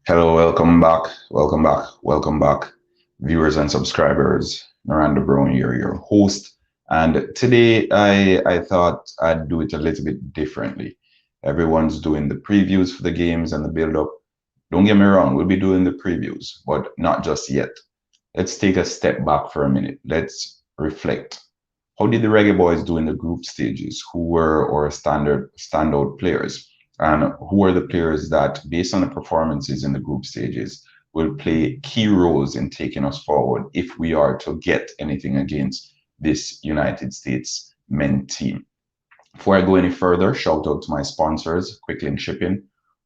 Hello, welcome back, viewers and subscribers. Miranda Brown here, your host. And today I thought I'd do it a little bit differently. Everyone's doing the previews for the games and the build-up. Don't get me wrong, we'll be doing the previews, but not just yet. Let's take a step back for a minute. Let's reflect. How did the Reggae Boys do in the group stages? Who were our standout players? And who are the players that, based on the performances in the group stages, will play key roles in taking us forward if we are to get anything against this United States men team? Before I go any further, shout out to my sponsors, Quicklink Shipping,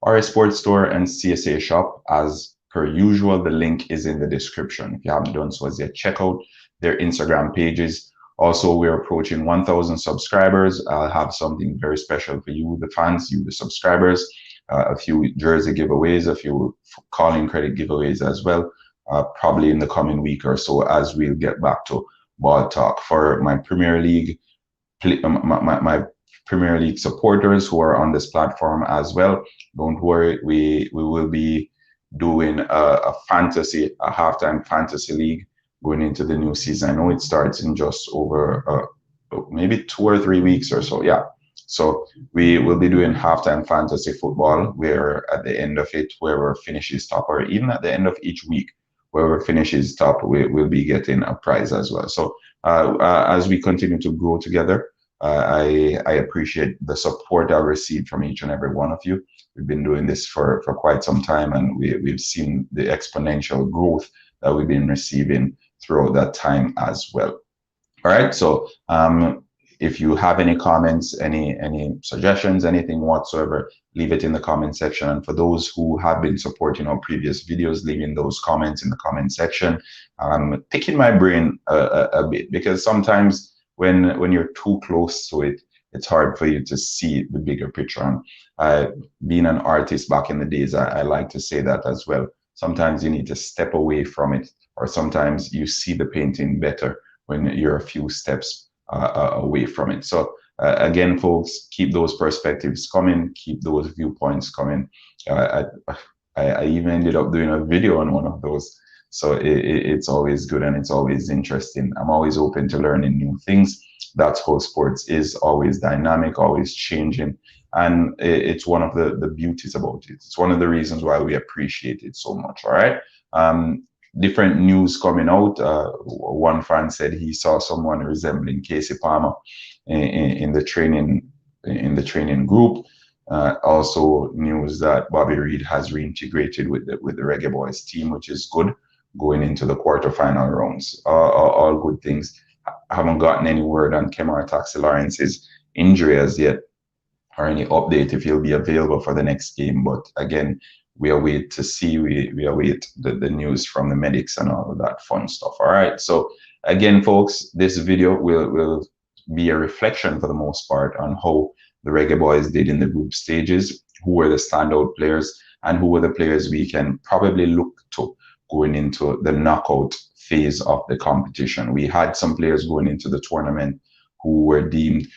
RA Sports Store, and CSA Shop. As per usual, the link is in the description. If you haven't done so as yet, check out their Instagram pages. Also, we're approaching 1,000 subscribers. I'll have something very special for you, the fans, you, the subscribers, a few jersey giveaways, a few calling credit giveaways as well, probably in the coming week or so as we'll get back to ball talk. For my Premier League, my Premier League supporters who are on this platform as well, don't worry, we will be doing a halftime fantasy league going into the new season. I know it starts in just over maybe 2 or 3 weeks or so. Yeah. So we will be doing halftime fantasy football where at the end of it, whoever finishes top, or even at the end of each week, whoever finishes top, we will be getting a prize as well. So as we continue to grow together, I appreciate the support I've received from each and every one of you. We've been doing this for quite some time, and we've seen the exponential growth that we've been receiving throughout that time as well. All right. So if you have any comments, any suggestions, anything whatsoever, leave it in the comment section. And for those who have been supporting our previous videos, leaving those comments in the comment section, picking my brain a bit, because sometimes when you're too close to it, it's hard for you to see the bigger picture. And being an artist back in the days, I like to say that as well. Sometimes you need to step away from it, or sometimes you see the painting better when you're a few steps away from it. So again, folks, keep those perspectives coming, keep those viewpoints coming. I even ended up doing a video on one of those. So it's always good and it's always interesting. I'm always open to learning new things. That's how sports is, always dynamic, always changing. And it's one of the beauties about it. It's one of the reasons why we appreciate it so much. All right. Different news coming out. One fan said he saw someone resembling Casey Palmer in the training group. Also, news that Bobby Reid has reintegrated with the Reggae Boyz team, which is good, going into the quarterfinal rounds. All good things. I haven't gotten any word on Kemar Taxi Lawrence's injury as yet, or any update if he'll be available for the next game. But again, we await to see, we await the news from the medics and all of that fun stuff. All right. So again, folks, this video will be a reflection for the most part on how the Reggae Boyz did in the group stages, who were the standout players, and who were the players we can probably look to going into the knockout phase of the competition. We had some players going into the tournament who were deemed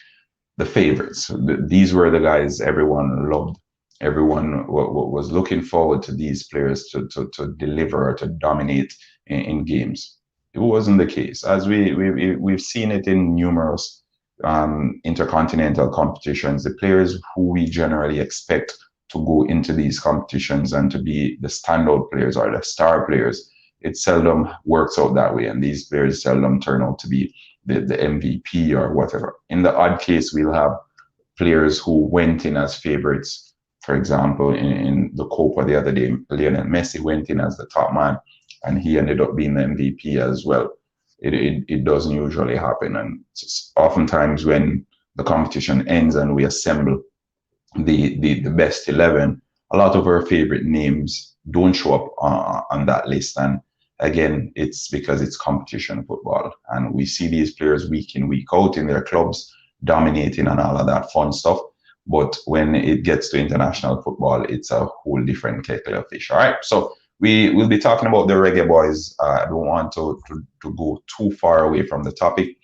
the favorites. These were the guys everyone loved. Everyone was looking forward to these players to deliver, to dominate in games. It wasn't the case, as we've seen it in numerous intercontinental competitions. The players who we generally expect to go into these competitions and to be the standout players or the star players, it seldom works out that way, and these players seldom turn out to be the MVP or whatever. In the odd case, we'll have players who went in as favorites. For example, in the Copa the other day, Lionel Messi went in as the top man, and he ended up being the MVP as well. It doesn't usually happen, and oftentimes when the competition ends and we assemble the best 11, a lot of our favorite names don't show up on that list. And again, it's because it's competition football, and we see these players week in, week out in their clubs dominating and all of that fun stuff. But when it gets to international football, it's a whole different kettle of fish. All right. So we will be talking about the Reggae Boyz. I don't want to go too far away from the topic.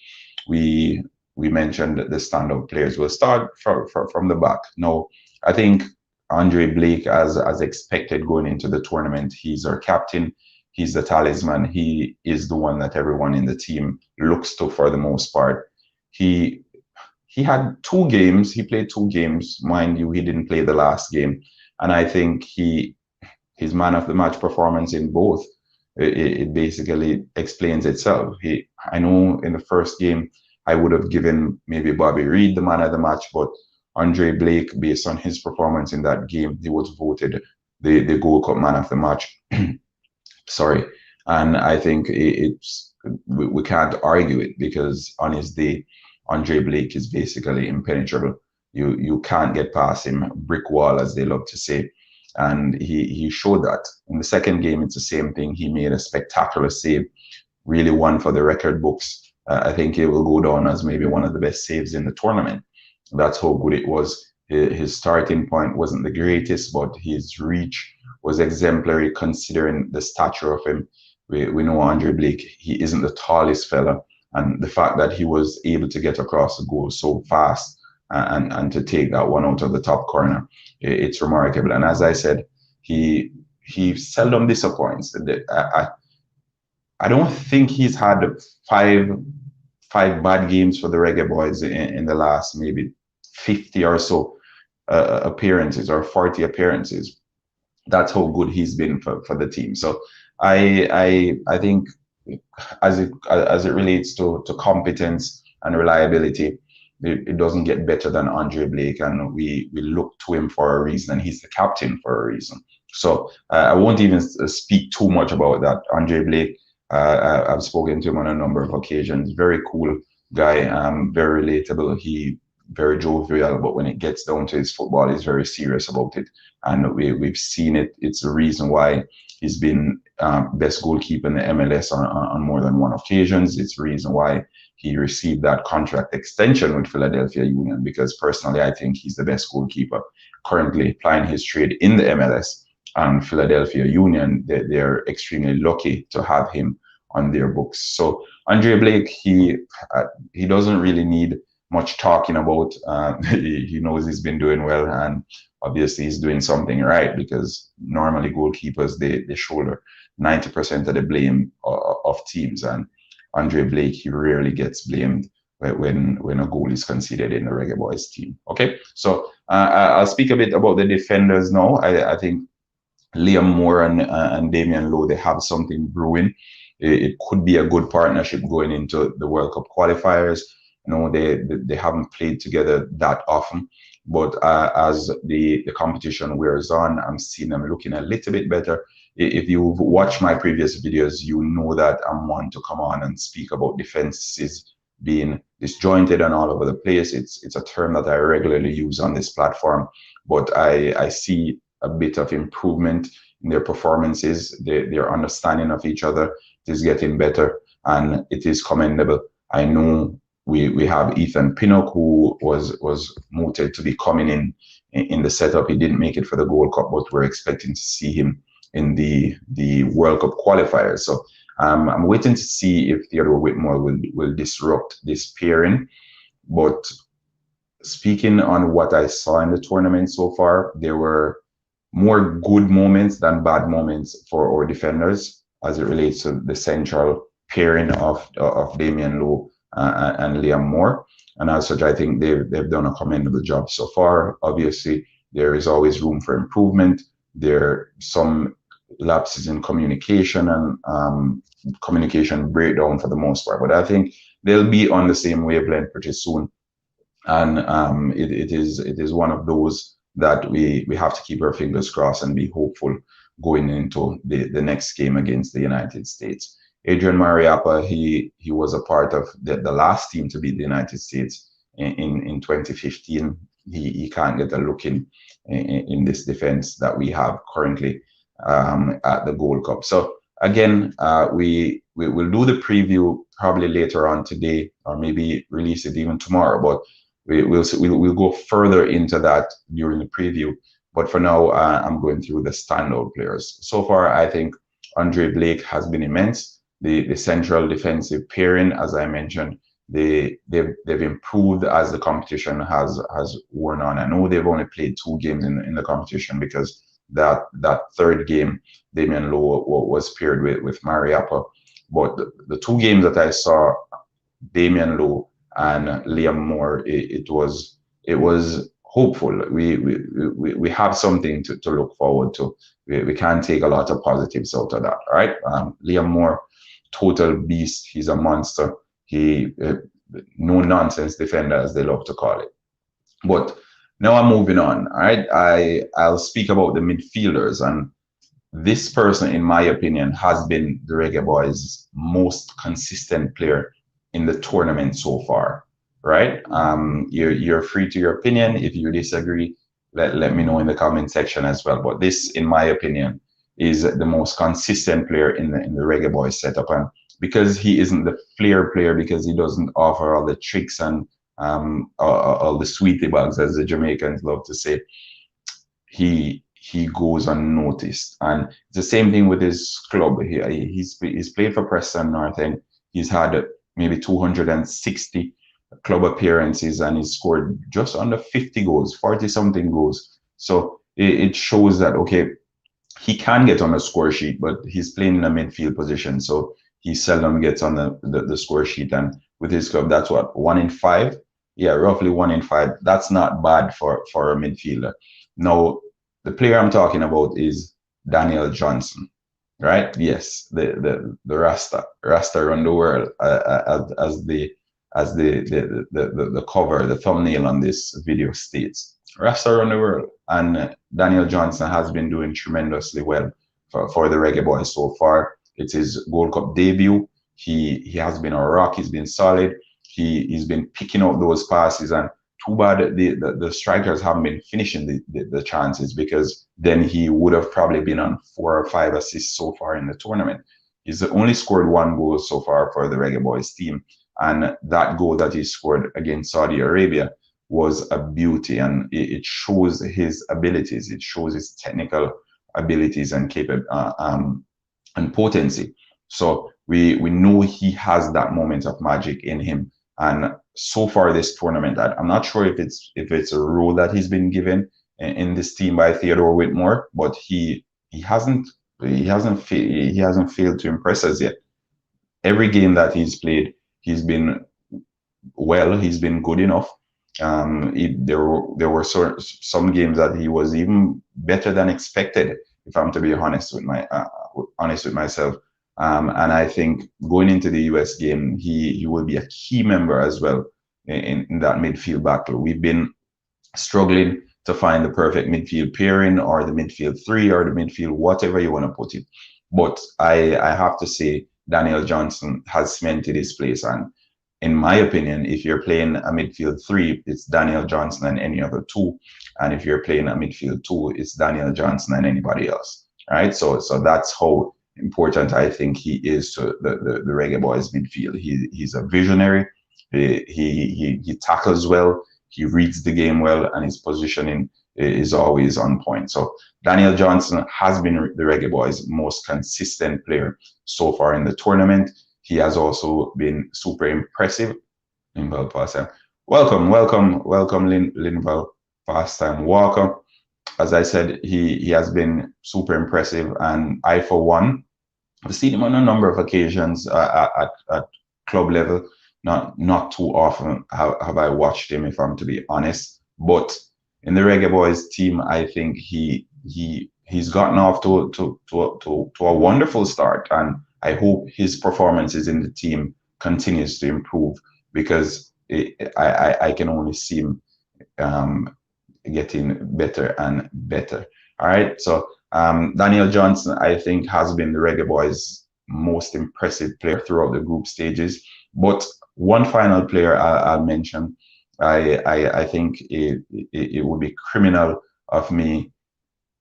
We mentioned the standout players. We'll start from the back. Now, I think Andre Blake, as expected going into the tournament, he's our captain. He's the talisman. He is the one that everyone in the team looks to for the most part. He he had 2 games. He played 2 games, mind you. He didn't play the last game, and I think his man of the match performance in both. It basically explains itself. I know in the first game I would have given maybe Bobby Reed the man of the match, but Andre Blake, based on his performance in that game, he was voted the Gold Cup man of the match. Sorry, and I think we can't argue it because on his day, Andre Blake is basically impenetrable. You can't get past him, brick wall as they love to say, and he showed that. In the second game, it's the same thing. He made a spectacular save, really one for the record books. I think it will go down as maybe one of the best saves in the tournament. That's how good it was. His starting point wasn't the greatest, but his reach was exemplary considering the stature of him. We know Andre Blake, he isn't the tallest fella, and the fact that he was able to get across the goal so fast and to take that one out of the top corner, it's remarkable. And as I said, he seldom disappoints. I don't think he's had five bad games for the Reggae Boyz in the last maybe 50 or so appearances or 40 appearances. That's how good he's been for the team. So I think as it relates to competence and reliability, it doesn't get better than Andre Blake, and we look to him for a reason, and he's the captain for a reason. So I won't even speak too much about that. Andre Blake, I've spoken to him on a number of occasions. Very cool guy, very relatable. He very jovial, but when it gets down to his football, he's very serious about it. And we've seen it. It's the reason why he's been best goalkeeper in the MLS on more than one occasions. It's the reason why he received that contract extension with Philadelphia Union, because personally, I think he's the best goalkeeper currently plying his trade in the MLS. And Philadelphia Union, they're extremely lucky to have him on their books. So Andre Blake, he doesn't really need much talking about. He knows he's been doing well, and obviously he's doing something right, because normally goalkeepers, they shoulder 90% of the blame of teams, and Andre Blake, he rarely gets blamed when a goal is conceded in the Reggae Boyz team. Okay, so I'll speak a bit about the defenders now. I think Liam Moore and Damian Lowe, they have something brewing. It could be a good partnership going into the World Cup qualifiers. You know, they haven't played together that often, but as the competition wears on, I'm seeing them looking a little bit better. If you've watched my previous videos, you know that I'm one to come on and speak about defenses being disjointed and all over the place. It's a term that I regularly use on this platform, but I see a bit of improvement in their performances. Their understanding of each other is getting better, and it is commendable. I know we have Ethan Pinnock, who was mooted to be coming in the setup. He didn't make it for the Gold Cup, but we're expecting to see him in the World Cup qualifiers. So I'm waiting to see if Theodore Whitmore will disrupt this pairing. But speaking on what I saw in the tournament so far, there were more good moments than bad moments for our defenders as it relates to the central pairing of Damian Lowe and Liam Moore. And as such, I think they've done a commendable job so far. Obviously, there is always room for improvement. There are some lapses in communication and communication breakdown for the most part, but I think they'll be on the same wavelength pretty soon. And it is one of those that we have to keep our fingers crossed and be hopeful going into the next game against the United States. Adrian Mariappa, he was a part of the last team to beat the United States in 2015. He can't get a look in this defense that we have currently at the Gold Cup. So again, we will do the preview probably later on today, or maybe release it even tomorrow, but we'll go further into that during the preview. But for now, I'm going through the standout players. So far, I think Andre Blake has been immense. The central defensive pairing, as I mentioned, they've improved as the competition has worn on. I know they've only played 2 games in the competition, because that third game, Damian Lowe was paired with Mariappa. But the 2 games that I saw Damian Lowe and Liam Moore, it was hopeful. We have something to look forward to. We can take a lot of positives out of that. All right, Liam Moore, total beast. He's a monster. He no nonsense defender, as they love to call it. But now I'm moving on. All right, I'll speak about the midfielders, and this person, in my opinion, has been the Reggae Boyz' most consistent player in the tournament so far. Right? You're free to your opinion. If you disagree, let me know in the comment section as well. But this, in my opinion, is the most consistent player in the Reggae Boyz setup. And because he isn't the flair player, because he doesn't offer all the tricks and all the sweetie bugs, as the Jamaicans love to say, he goes unnoticed. And it's the same thing with his club. He's played for Preston North End. He's had maybe 260 club appearances, and he's scored just under 50 goals, 40 something goals. So it shows that, okay, he can get on the score sheet, but he's playing in a midfield position, so he seldom gets on the score sheet. And with his club, that's what, 1 in 5? Yeah, roughly 1 in 5. That's not bad for a midfielder. Now, the player I'm talking about is Daniel Johnson, right? Yes, the Rasta run the world, as the cover, the thumbnail on this video states. Rasta run the world, and Daniel Johnson has been doing tremendously well for the Reggae Boyz so far. It's his Gold Cup debut. He has been a rock. He's been solid. He's been picking up those passes, and too bad the strikers haven't been finishing the chances, because then he would have probably been on 4 or 5 assists so far in the tournament. He's only scored 1 goal so far for the Reggae Boyz team, and that goal that he scored against Saudi Arabia was a beauty, and it shows his abilities. It shows his technical abilities and and potency. So we know he has that moment of magic in him. And so far this tournament, I'm not sure if it's a role that he's been given in this team by Theodore Whitmore, but he hasn't failed to impress us yet. Every game that he's played, he's been well. He's been good enough. There were some games that he was even better than expected, if I'm to be honest with myself. And I think going into the US game, he will be a key member as well in that midfield battle. We've been struggling to find the perfect midfield pairing, or the midfield 3, or the midfield whatever you want to put it. But I have to say, Daniel Johnson has cemented his place. And in my opinion, if you're playing a midfield 3, it's Daniel Johnson and any other 2. And if you're playing a midfield 2, it's Daniel Johnson and anybody else. All right. So that's how important I think he is to the Reggae Boyz midfield. He's a visionary. He tackles well. He reads the game well, and his positioning is always on point. So Daniel Johnson has been the Reggae Boyz' most consistent player so far in the tournament. He has also been super impressive. Linval Pastime. Welcome, Linval Pastime Walker. As I said, he has been super impressive, and I, for one, have seen him on a number of occasions at club level. Not too often have I watched him, if I'm to be honest. But in the Reggae Boyz team, I think he's gotten off to a wonderful start, and I hope his performances in the team continues to improve, because I can only see him getting better and better. All right, so Daniel Johnson, I think, has been the Reggae Boyz' most impressive player throughout the group stages. But one final player I'll mention, I think it would be criminal of me.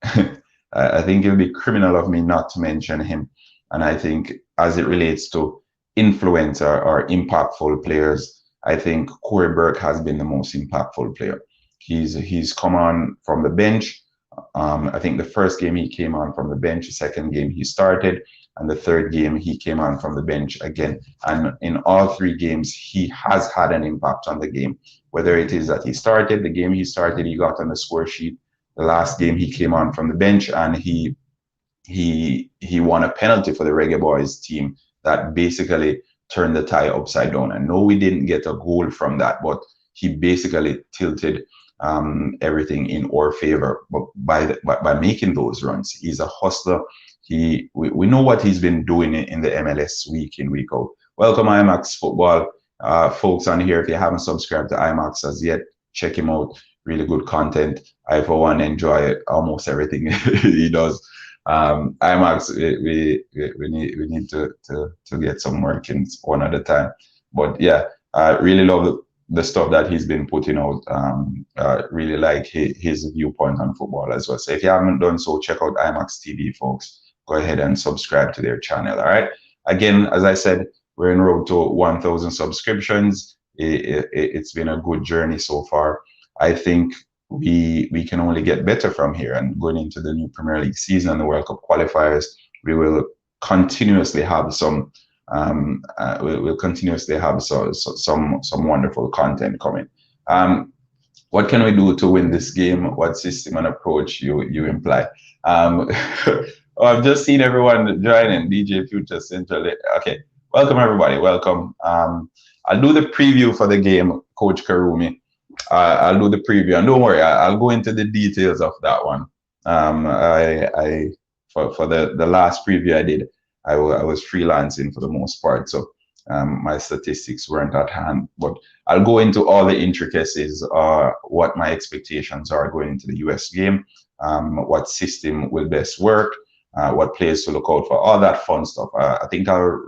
I think it would be criminal of me not to mention him. And I think, as it relates to influencer or impactful players, I think Corey Burke has been the most impactful player. He's come on from the bench. I think the first game he came on from the bench, the second game he started, and the third game he came on from the bench again. And in all three games, he has had an impact on the game. Whether it is that he started, the game he started, he got on the score sheet. The last game he came on from the bench and he won a penalty for the Reggae Boyz team that basically turned the tie upside down. I know we didn't get a goal from that, but he basically tilted everything in our favor. But by making those runs, he's a hustler. We know what he's been doing in the MLS week in, week out. Welcome IMAX Football. Folks on here, if you haven't subscribed to IMAX as yet, check him out. Really good content. I, for one, enjoy almost everything he does. IMAX, we need to get some workings one at a time. But yeah, I really love the stuff that he's been putting out. Really like his viewpoint on football as well. So if you haven't done so, check out HalftimeTv, folks. Go ahead and subscribe to their channel. All right. Again, as I said, we're en road to 1,000 subscriptions. It's been a good journey so far. I think we can only get better from here, and going into the new Premier League season and the World Cup qualifiers, we will continuously have some we'll continuously have some wonderful content coming. What can we do to win this game? What system and approach you imply? I've just seen everyone joining. DJ Future Central. Okay, welcome everybody. Welcome. I'll do the preview for the game, Coach Karumi. I'll do the preview, and don't worry, I'll go into the details of that one. For the last preview I did, I was freelancing for the most part, so my statistics weren't at hand. But I'll go into all the intricacies, what my expectations are going into the US game, what system will best work, what players to look out for, all that fun stuff. I think I'll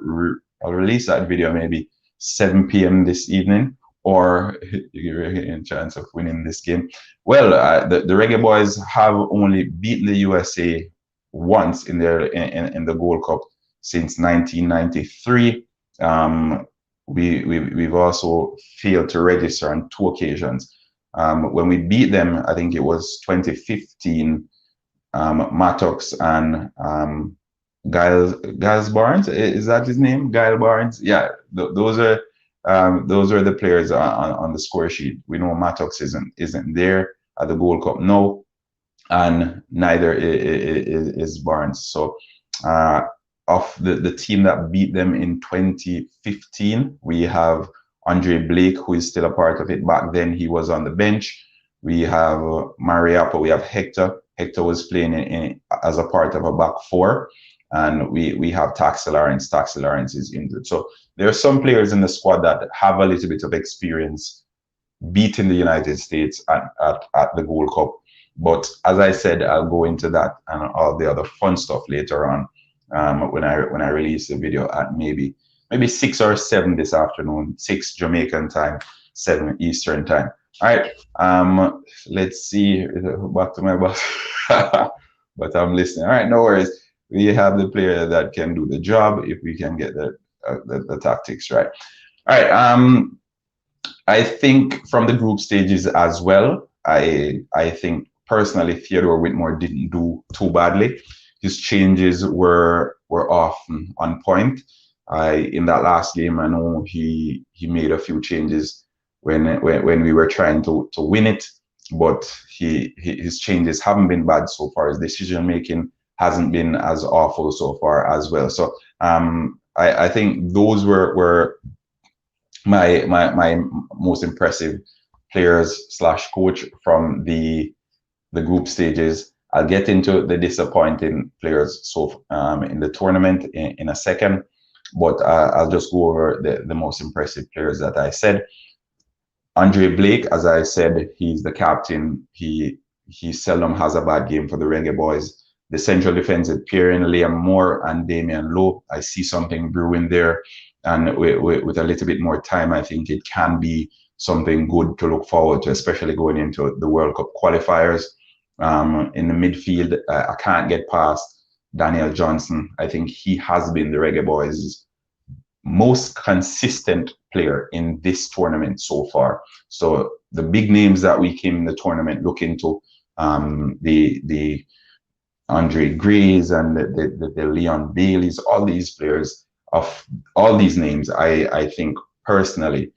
release that video maybe 7 p.m. this evening, or you're in chance of winning this game. Well, the Reggae Boyz have only beaten the USA once in the Gold Cup since 1993. We've also failed to register on 2 occasions. When we beat them, I think it was 2015. Mattox and Giles Barnes, is that his name? Giles Barnes? Yeah, those are the players on the score sheet. We know Mattox isn't there at the Gold Cup, no, and neither is Barnes. So of the team that beat them in 2015, we have Andre Blake, who is still a part of it. Back then, he was on the bench. We have Mariappa, we have Hector. Hector was playing as a part of a back 4. And we have Taxi Lawrence. Taxi Lawrence is injured. So there are some players in the squad that have a little bit of experience beating the United States at the Gold Cup. But as I said, I'll go into that and all the other fun stuff later on when I release the video at maybe 6 or 7 this afternoon, 6 Jamaican time, 7 Eastern time. All right, let's see, back to my boss, but I'm listening. All right, no worries. We have the player that can do the job if we can get the tactics right. All right, I think from the group stages as well, I think personally Theodore Whitmore didn't do too badly. His changes were often on point. In that last game, I know he made a few changes when we were trying to win it, but his changes haven't been bad so far. His decision making hasn't been as awful so far as well. So I think those were my most impressive players / coach from the group stages. I'll get into the disappointing players so in the tournament in a second, but I'll just go over the most impressive players that I said. Andre Blake, as I said, he's the captain. He seldom has a bad game for the Reggae Boyz. The central defensive pairing, Liam Moore and Damian Lowe, I see something brewing there. And with a little bit more time, I think it can be something good to look forward to, especially going into the World Cup qualifiers. In the midfield, I can't get past Daniel Johnson. I think he has been the Reggae Boyz' most consistent player in this tournament so far. So the big names that we came in the tournament looking to the Andre Greys and the Leon Baileys, all these players of all these names, I think personally,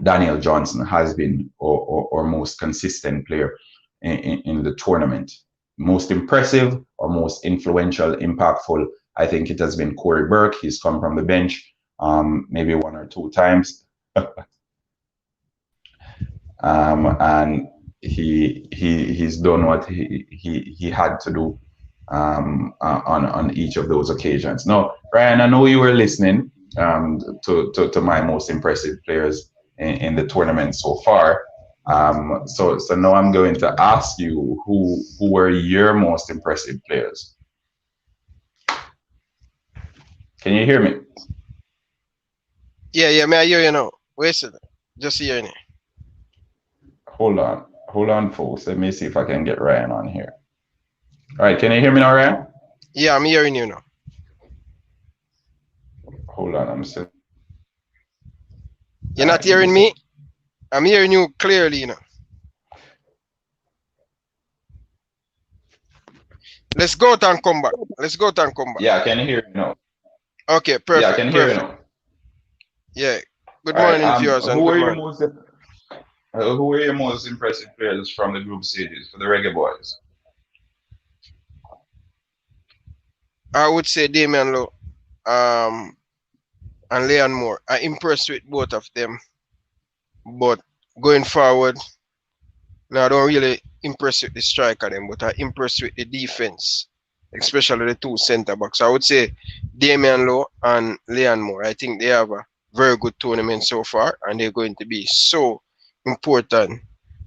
Daniel Johnson has been our most consistent player in the tournament. Most impressive or most influential, impactful, I think it has been Corey Burke. He's come from the bench maybe 1 or 2 times. And he's done what he had to do on each of those occasions. Now, Ryan, I know you were listening to my most impressive players in the tournament so far. So now I'm going to ask you who were your most impressive players. Can you hear me? Yeah, may I hear you now? Wait a second. Just hearing you. Hold on, folks. Let me see if I can get Ryan on here. All right, can you hear me now, Ryan? Yeah, I'm hearing you now. Hold on, I'm still. You're not hearing me? I'm hearing you clearly now. Let's go and come back. Yeah, can you hear me now? Okay, perfect. Yeah, I can hear you now. Yeah. Good morning, viewers, and good morning. Who were your most impressive players from the group stages for the Reggae Boyz? I would say Damian Lowe and Leon Moore. I'm impressed with both of them. But going forward, now I don't really impress with the striker them, but I'm impressed with the defense, especially the 2 center backs. I would say Damian Lowe and Leon Moore. I think they have a very good tournament so far, and they're going to be so important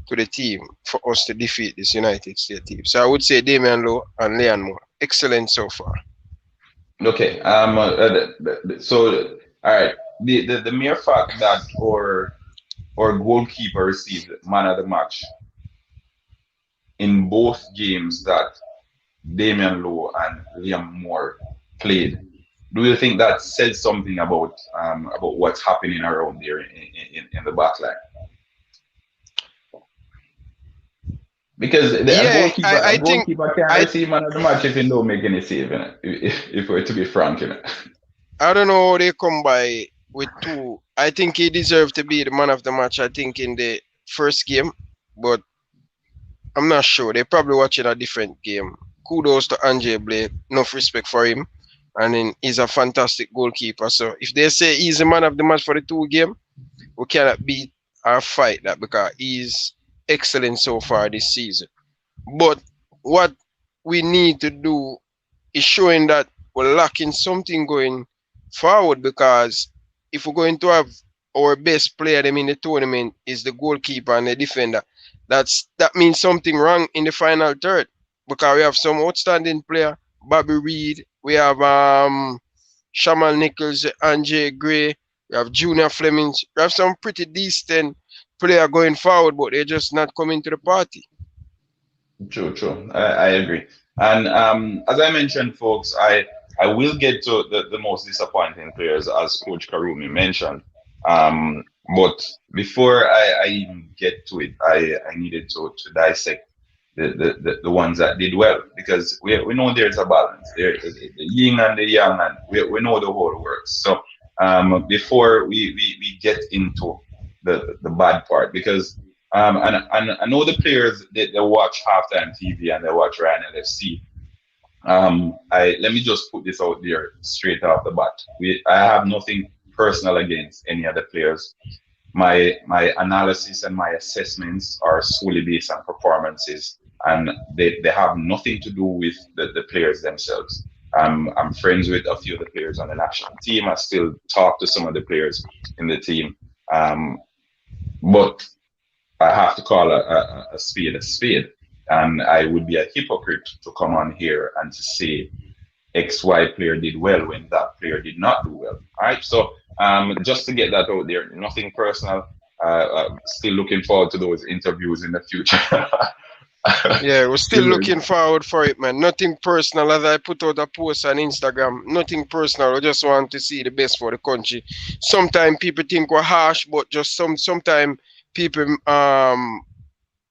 to the team for us to defeat this United States team. So I would say Damian Lowe and Leon Moore. Excellent so far. Okay. So all right. The mere fact that our goalkeeper received man of the match in both games that Damian Lowe and Liam Moore played, do you think that says something about what's happening around there in the back line? Because the goalkeeper can't receive man of the match if he don't make any save, if we're to be frank. I don't know how they come by with 2. I think he deserved to be the man of the match, I think, in the first game, but I'm not sure. They're probably watching a different game. Kudos to Andre Blake. Enough respect for him. And then he's a fantastic goalkeeper. So if they say he's the man of the match for the 2 game, we cannot beat or fight that because he's excellent so far this season. But what we need to do is showing that we're lacking something going forward, because if we're going to have our best player them in the tournament is the goalkeeper and the defender, that means something wrong in the final third, because we have some outstanding player, Bobby Reed, we have Shamal Nichols, Andre Gray, we have Junior Flemings, we have some pretty decent player going forward, but they're just not coming to the party. True. I agree. And as I mentioned, folks, I will get to the most disappointing players, as Coach Karumi mentioned. But before I even get to it, I needed to dissect the ones that did well, because we know there's a balance. There the yin and the yang, and we know the whole works. So before we get into the bad part, because and I know the players they watch HalftimeTv and they watch Ryan LFC. Let me just put this out there straight off the bat. I have nothing personal against any of the players. My analysis and my assessments are solely based on performances, and they have nothing to do with the players themselves. I'm friends with a few of the players on the national team. I still talk to some of the players in the team, but I have to call a spade a spade. And I would be a hypocrite to come on here and to say XY player did well when that player did not do well. All right. So just to get that out there, nothing personal. Still looking forward to those interviews in the future. Yeah, we're still looking forward for it, man. Nothing personal. As I put out a post on Instagram, nothing personal. We just want to see the best for the country. Sometimes people think we're harsh, but just sometimes people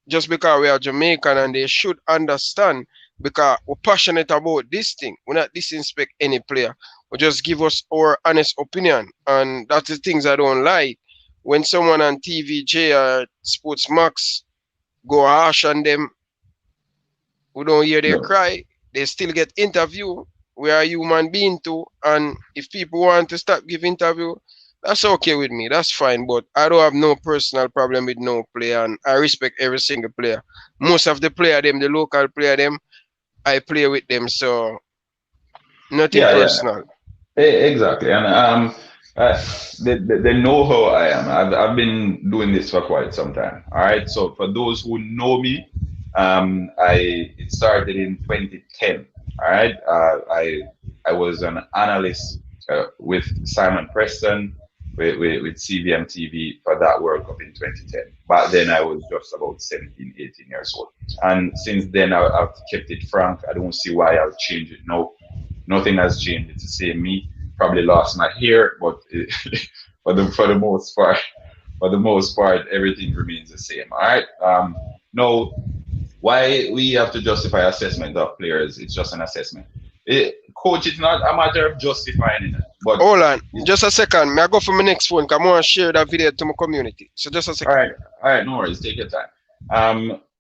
just because we are Jamaican, and they should understand because we're passionate about this thing. We're not disrespect any player. We just give us our honest opinion. And that's the things I don't like. When someone on TVJ or Sports Max go harsh on them, we don't hear their No. cry. They still get interview. We are human being too. And if people want to stop give interview, that's okay with me. That's fine. But I don't have no personal problem with no player, and I respect every single player. Most of the player them, the local player them, I play with them. So nothing Yeah, yeah. personal. Exactly, and uh, they know how I am. I've been doing this for quite some time. All right, so for those who know me, it started in 2010. All right, I was an analyst with Simon Preston with CVM TV for that World Cup in 2010. Back then, I was just about 17, 18 years old, and since then I've kept it frank. I don't see why I'll change it now. Nothing has changed. It's the same me. Probably lost my hair, but for the most part, everything remains the same. All right. No, why we have to justify assessment of players? It's just an assessment. Coach, it's not a matter of justifying it, but Hold on, it, just a second. May I go for my next phone? Cause I want to share that video to my community. So just a all second. right, all right, no worries. Take your time.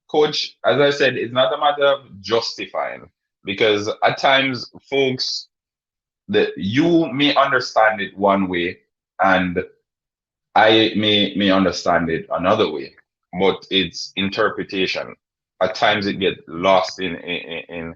Coach, as I said, it's not a matter of justifying because at times, folks, that you may understand it one way and I may understand it another way, but it's interpretation. At times it get lost in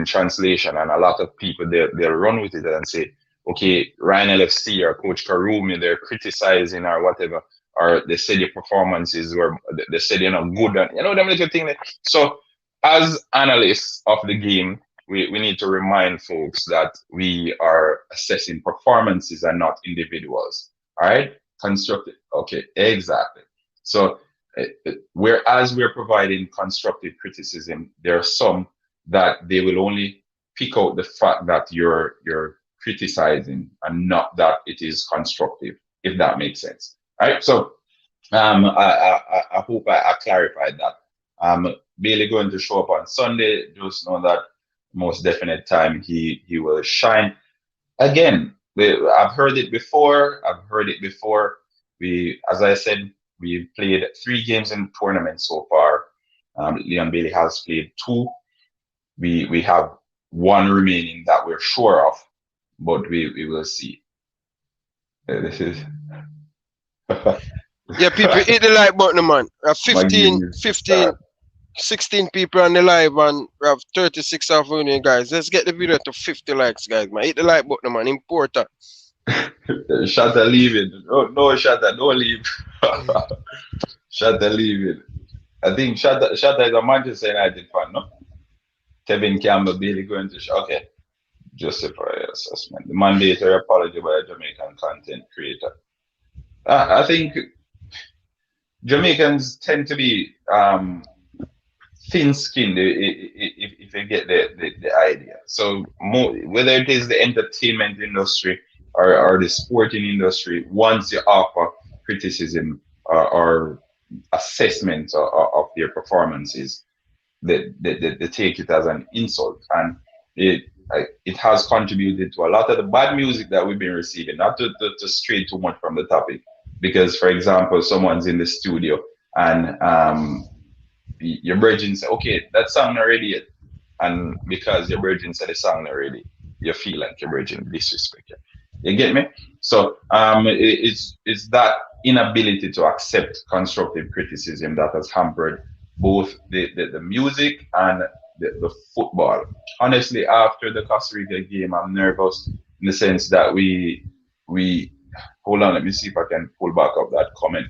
translation, and a lot of people they'll run with it and say, okay, Ryan LFC or Coach Karumi, they're criticizing or whatever, or they said your performances were they said you're not good, and you know them little thing. So as analysts of the game, we need to remind folks that we are assessing performances and not individuals. All right, constructive. Okay, exactly. So, whereas we're providing constructive criticism, there are some that they will only pick out the fact that you're criticizing and not that it is constructive, if that makes sense. All right. So, I hope I clarified that. Bailey going to show up on Sunday. Just know that most definite time he will shine again. I've heard it before. I've heard it before. As I said, we've played 3 games in the tournament so far. Leon Bailey has played 2. We have 1 remaining that we're sure of, but we will see. This is Yeah, people hit the like button, man. We have my 15, game is 15, 16 people on the live, and we have 36 of you guys. Let's get the video to 50 likes, guys, man. Hit the like button, man. Important. Shatta leaving. No, Shatta, don't leave. Shatta leaving. I think Shatta is a Manchester United fan, no? Kevin Campbell, Bailey going to okay. Justify assessment. The mandatory apology by a Jamaican content creator. I think Jamaicans tend to be thin-skinned if you get the idea. So whether it is the entertainment industry or the sporting industry, once you offer criticism or assessment of their performances, they take it as an insult, and it has contributed to a lot of the bad music that we've been receiving. Not to stray too much from the topic, because for example, someone's in the studio and your virgin say, okay, that song already yet. And because your virgin said the song already, you feel like your virgin disrespect you. You get me? So it's that inability to accept constructive criticism that has hampered both the music and the football. Honestly, after the Costa Rica game, I'm nervous in the sense that we hold on, let me see if I can pull back up that comment,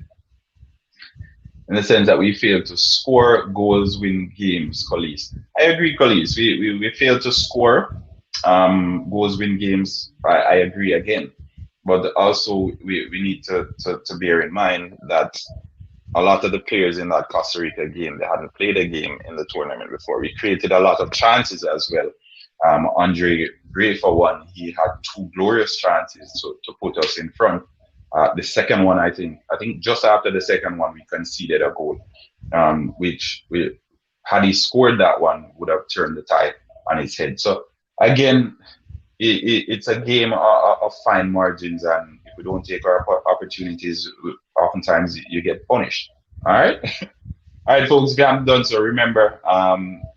in the sense that we failed to score goals, win games, Colise. I agree, Colise. We failed to score goals, win games. I agree again. But also, we need to bear in mind that a lot of the players in that Costa Rica game, they hadn't played a game in the tournament before. We created a lot of chances as well. Andre Gray, for one, he had 2 glorious chances to put us in front. The second one, I think just after the second one, we conceded a goal. which had he scored that one, would have turned the tide on its head. So again, it's a game of fine margins, and if we don't take our opportunities, oftentimes you get punished. All right, all right, folks. If you haven't done so, remember,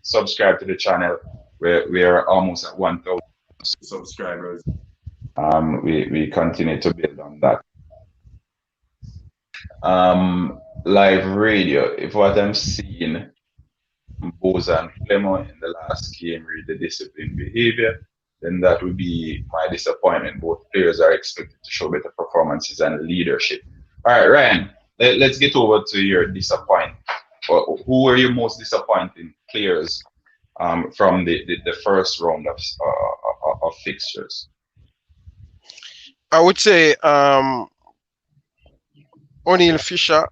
subscribe to the channel. We're almost at 1,000 subscribers. We continue to build on that. Live radio. If what I'm seeing, Boz and Clemo in the last game read the disciplined behavior, then that would be my disappointment. Both players are expected to show better performances and leadership. All right, Ryan, let's get over to your disappointment. Who were your most disappointing players from the first round of fixtures? I would say O'Neal Fisher.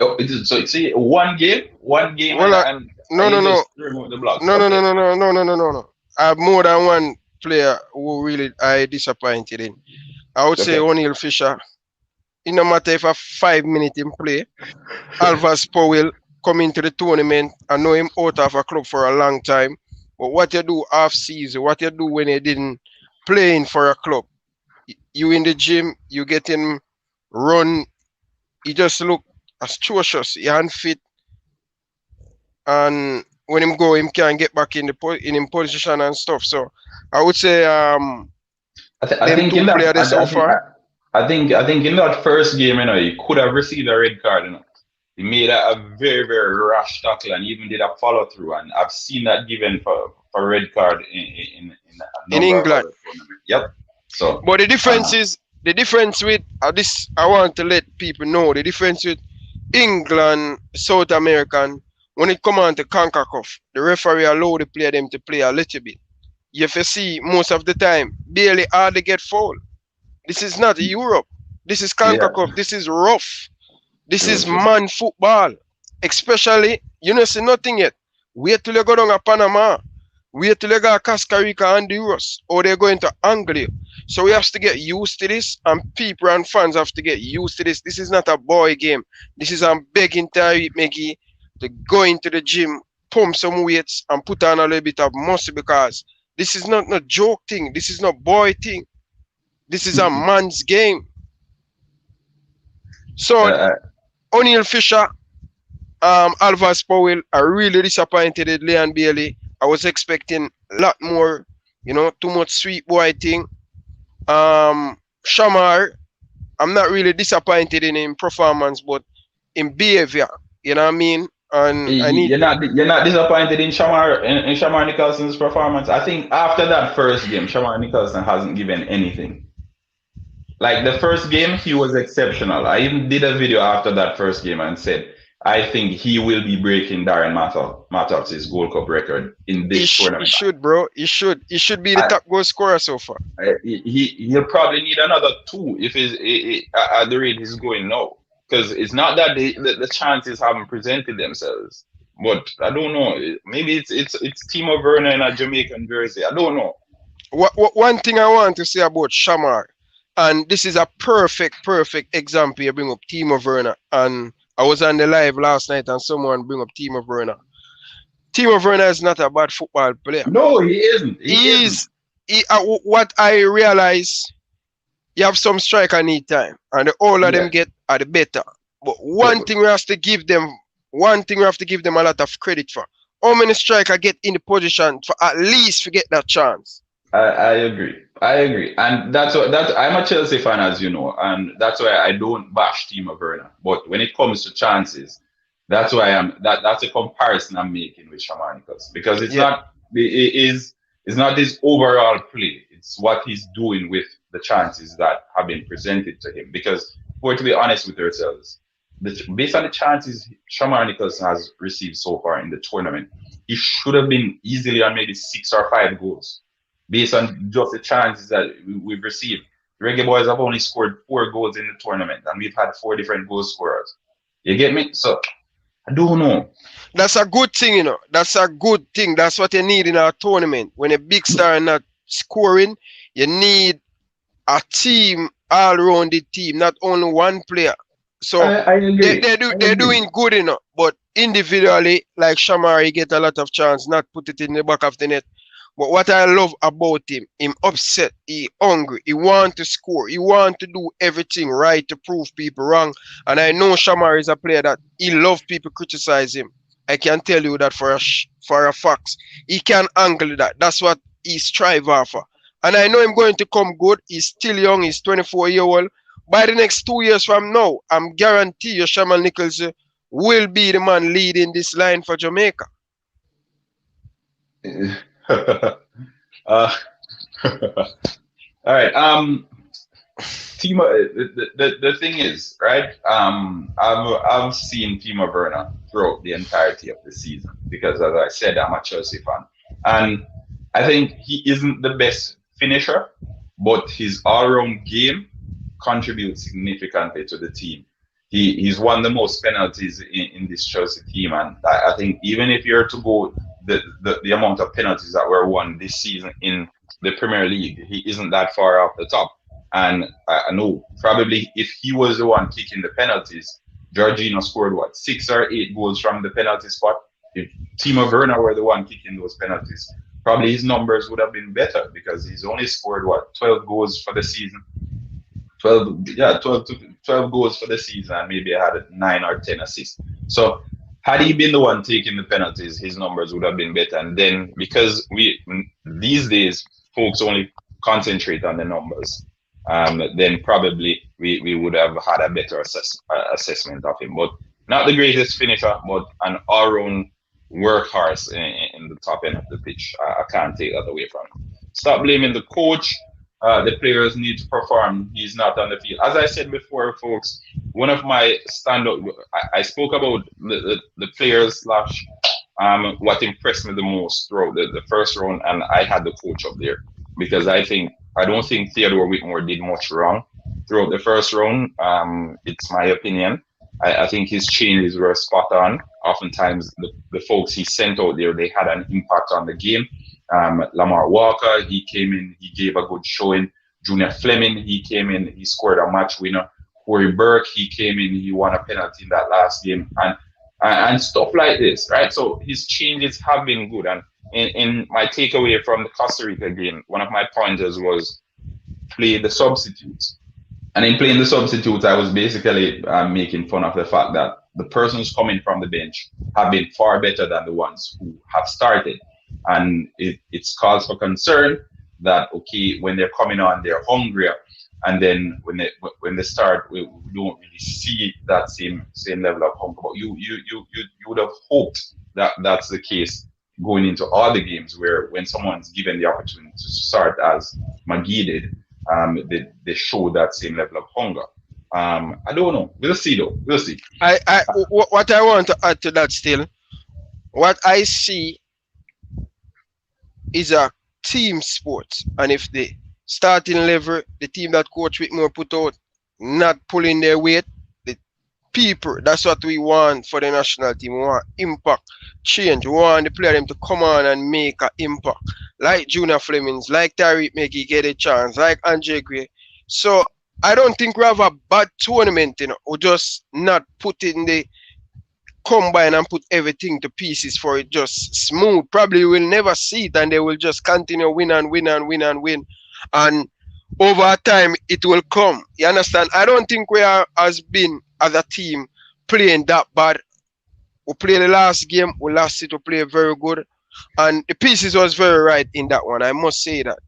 Oh, so see, one game. Well, no. Remove the blocks. No. I have more than one player who really I disappointed in. I would say O'Neal Fisher. It no matter if a 5 minute in play, Alvas Powell come into the tournament. I know him out of a club for a long time. But what you do off season, what you do when you didn't playing for a club, you in the gym, you get him run. He just look atrocious. He unfit, and when him go, him can't get back in him position and stuff. So I would say I think in that first game, he could have received a red card. He made a very, very rash tackle and even did a follow through. And I've seen that given for a red card in England. Yep. So, but the difference is with this. I want to let people know the difference with England, South American. When it come on to Concacaf, the referee allow the player them to play a little bit. You have to see most of the time, barely hardly get foul. This is not Europe. This is Concacaf. Yeah. This is rough. This is man football. Especially, you don't see nothing yet. Wait till you go down to Panama. Wait till you go to Costa Rica and Honduras. Or they're going to Anglia. So we have to get used to this. And people and fans have to get used to this. This is not a boy game. This is I'm begging Tariq Meggy to go into the gym, pump some weights, and put on a little bit of muscle, because this is not a joke thing. This is not boy thing. This is a man's game. So, O'Neal Fisher, Alvas Powell are really disappointed with Leon Bailey. I was expecting a lot more, too much sweet boy thing. Shamar, I'm not really disappointed in his performance, but in behavior, you know what I mean? And you're not disappointed in Shamar Nicholson's performance. I think after that first game, Shamar Nicholson hasn't given anything. Like the first game, he was exceptional. I even did a video after that first game and said, I think he will be breaking Darren Mattox's Gold Cup record in this tournament. He should, bro. He should be the top goal scorer so far. He'll probably need another 2 if at the rate he's going now. Because it's not that the chances haven't presented themselves. But I don't know. Maybe it's Timo Werner in a Jamaican jersey. I don't know. One thing I want to say about Shamar, and this is a perfect example. You bring up Timo Werner, and I was on the live last night and someone bring up Timo Werner. Timo Werner is not a bad football player. No, he isn't. What I realize, you have some striker need time, and the older them get, the better. But one thing we have to give them a lot of credit for. How many striker get in the position for at least to get that chance? I agree, and that's I'm a Chelsea fan, as you know, and that's why I don't bash Timo Werner. But when it comes to chances, that's why that's a comparison I'm making with Shamar Nicholson, because it's not his overall play, it's what he's doing with the chances that have been presented to him. Because we're to be honest with ourselves, based on the chances Shamar Nicholson has received so far in the tournament, he should have been easily on maybe 6 or 5 goals. Based on just the chances that we've received. Reggae Boyz have only scored 4 goals in the tournament, and we've had 4 different goal scorers. You get me? So, I don't know. That's a good thing, That's a good thing. That's what you need in our tournament. When a big star not scoring, you need a team, all-rounded team, not only one player. So I agree. I they're agree. doing good enough, but individually, like Shamari get a lot of chance, not put it in the back of the net. But what I love about him upset, he hungry, he want to score, he want to do everything right to prove people wrong. And I know Shamari is a player that he love people criticize him. I can tell you that for a fact. He can angle that. That's what he strive for. And I know him going to come good. He's still young. He's 24-year-old. By the next 2 years from now, I'm guarantee you Shaman Nichols will be the man leading this line for Jamaica. uh, all right. Timo, the thing is, right? I've seen Timo Werner throughout the entirety of the season because, as I said, I'm a Chelsea fan, and I think he isn't the best finisher, but his all-round game contributes significantly to the team. He's won the most penalties in this Chelsea team, and I think even if you're to go the amount of penalties that were won this season in the Premier League, he isn't that far off the top. And I know probably if he was the one kicking the penalties, Jorginho scored what 6 or 8 goals from the penalty spot. If Timo Werner were the one kicking those penalties, probably his numbers would have been better because he's only scored what 12 goals for the season. 12 goals for the season, and maybe I had 9 or 10 assists. So had he been the one taking the penalties, his numbers would have been better. And then because these days folks only concentrate on the numbers, then probably we would have had a better assessment of him. But not the greatest finisher, but an all-round workhorse in the top end of the pitch. I can't take that away from him. Stop blaming the coach. The players need to perform. He's not on the field. As I said before, folks, one of my standout, I spoke about the players slash what impressed me the most throughout the first round, and I had the coach up there because I don't think Theodore Whitmore did much wrong throughout the first round. It's my opinion. I think his changes were spot on. Oftentimes, the folks he sent out there, they had an impact on the game. Lamar Walker, he came in, he gave a good showing. Junior Fleming, he came in, he scored a match winner. Corey Burke, he came in, he won a penalty in that last game, and stuff like this, right? So his changes have been good. And in my takeaway from the Costa Rica game, one of my pointers was play the substitutes. And in playing the substitutes, I was basically making fun of the fact that the persons coming from the bench have been far better than the ones who have started. And it's cause for concern that, okay, when they're coming on, they're hungrier. And then when they start, we don't really see that same level of hunger. But you would have hoped that that's the case going into all the games where when someone's given the opportunity to start as McGee did, they show that same level of hunger. I don't know. We'll see though. We'll see. What I want to add to that still, what I see is a team sport. And if the starting level, the team that Coach Whitmore put out, not pulling their weight, the people, that's what we want for the national team. We want impact, change. We want the player them to come on and make an impact. Like Junior Flemings, like Tariq Magee get a chance, like Andre Gray. So I don't think we have a bad tournament, or just not put in the combine and put everything to pieces for it just smooth. Probably we'll never see it, and they will just continue win and win and win and win. And over time it will come. You understand? I don't think we are has been as a team playing that bad. We played the last game, we lost it, we played very good. And the pieces was very right in that one. I must say that.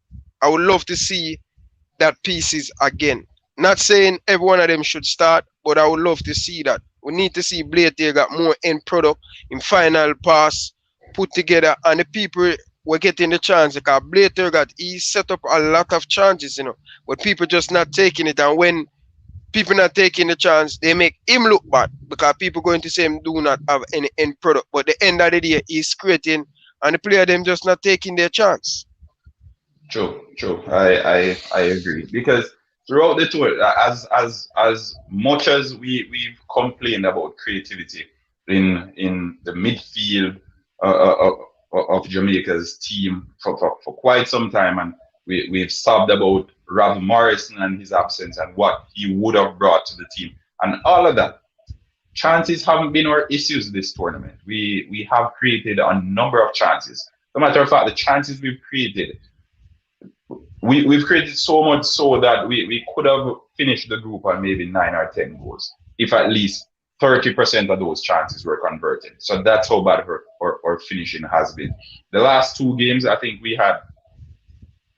I would love to see that pieces again. Not saying every one of them should start, but I would love to see that. We need to see Blade got more end product in final pass put together, and the people were getting the chance because Blade he set up a lot of chances, but people just not taking it. And when people not taking the chance, they make him look bad because people going to say him do not have any end product. But the end of the day, he's creating, and the player them just not taking their chance. True. I agree because throughout the tour, as much as we've complained about creativity in the midfield of Jamaica's team for quite some time, and we've sobbed about Rav Morrison and his absence and what he would have brought to the team. and all of that. Chances haven't been our issues this tournament. We have created a number of chances. As a matter of fact, the chances we've created, we've created so much so that we could have finished the group on maybe 9 or 10 goals if at least 30% of those chances were converted. So that's how bad our finishing has been. The last 2 games, I think we had,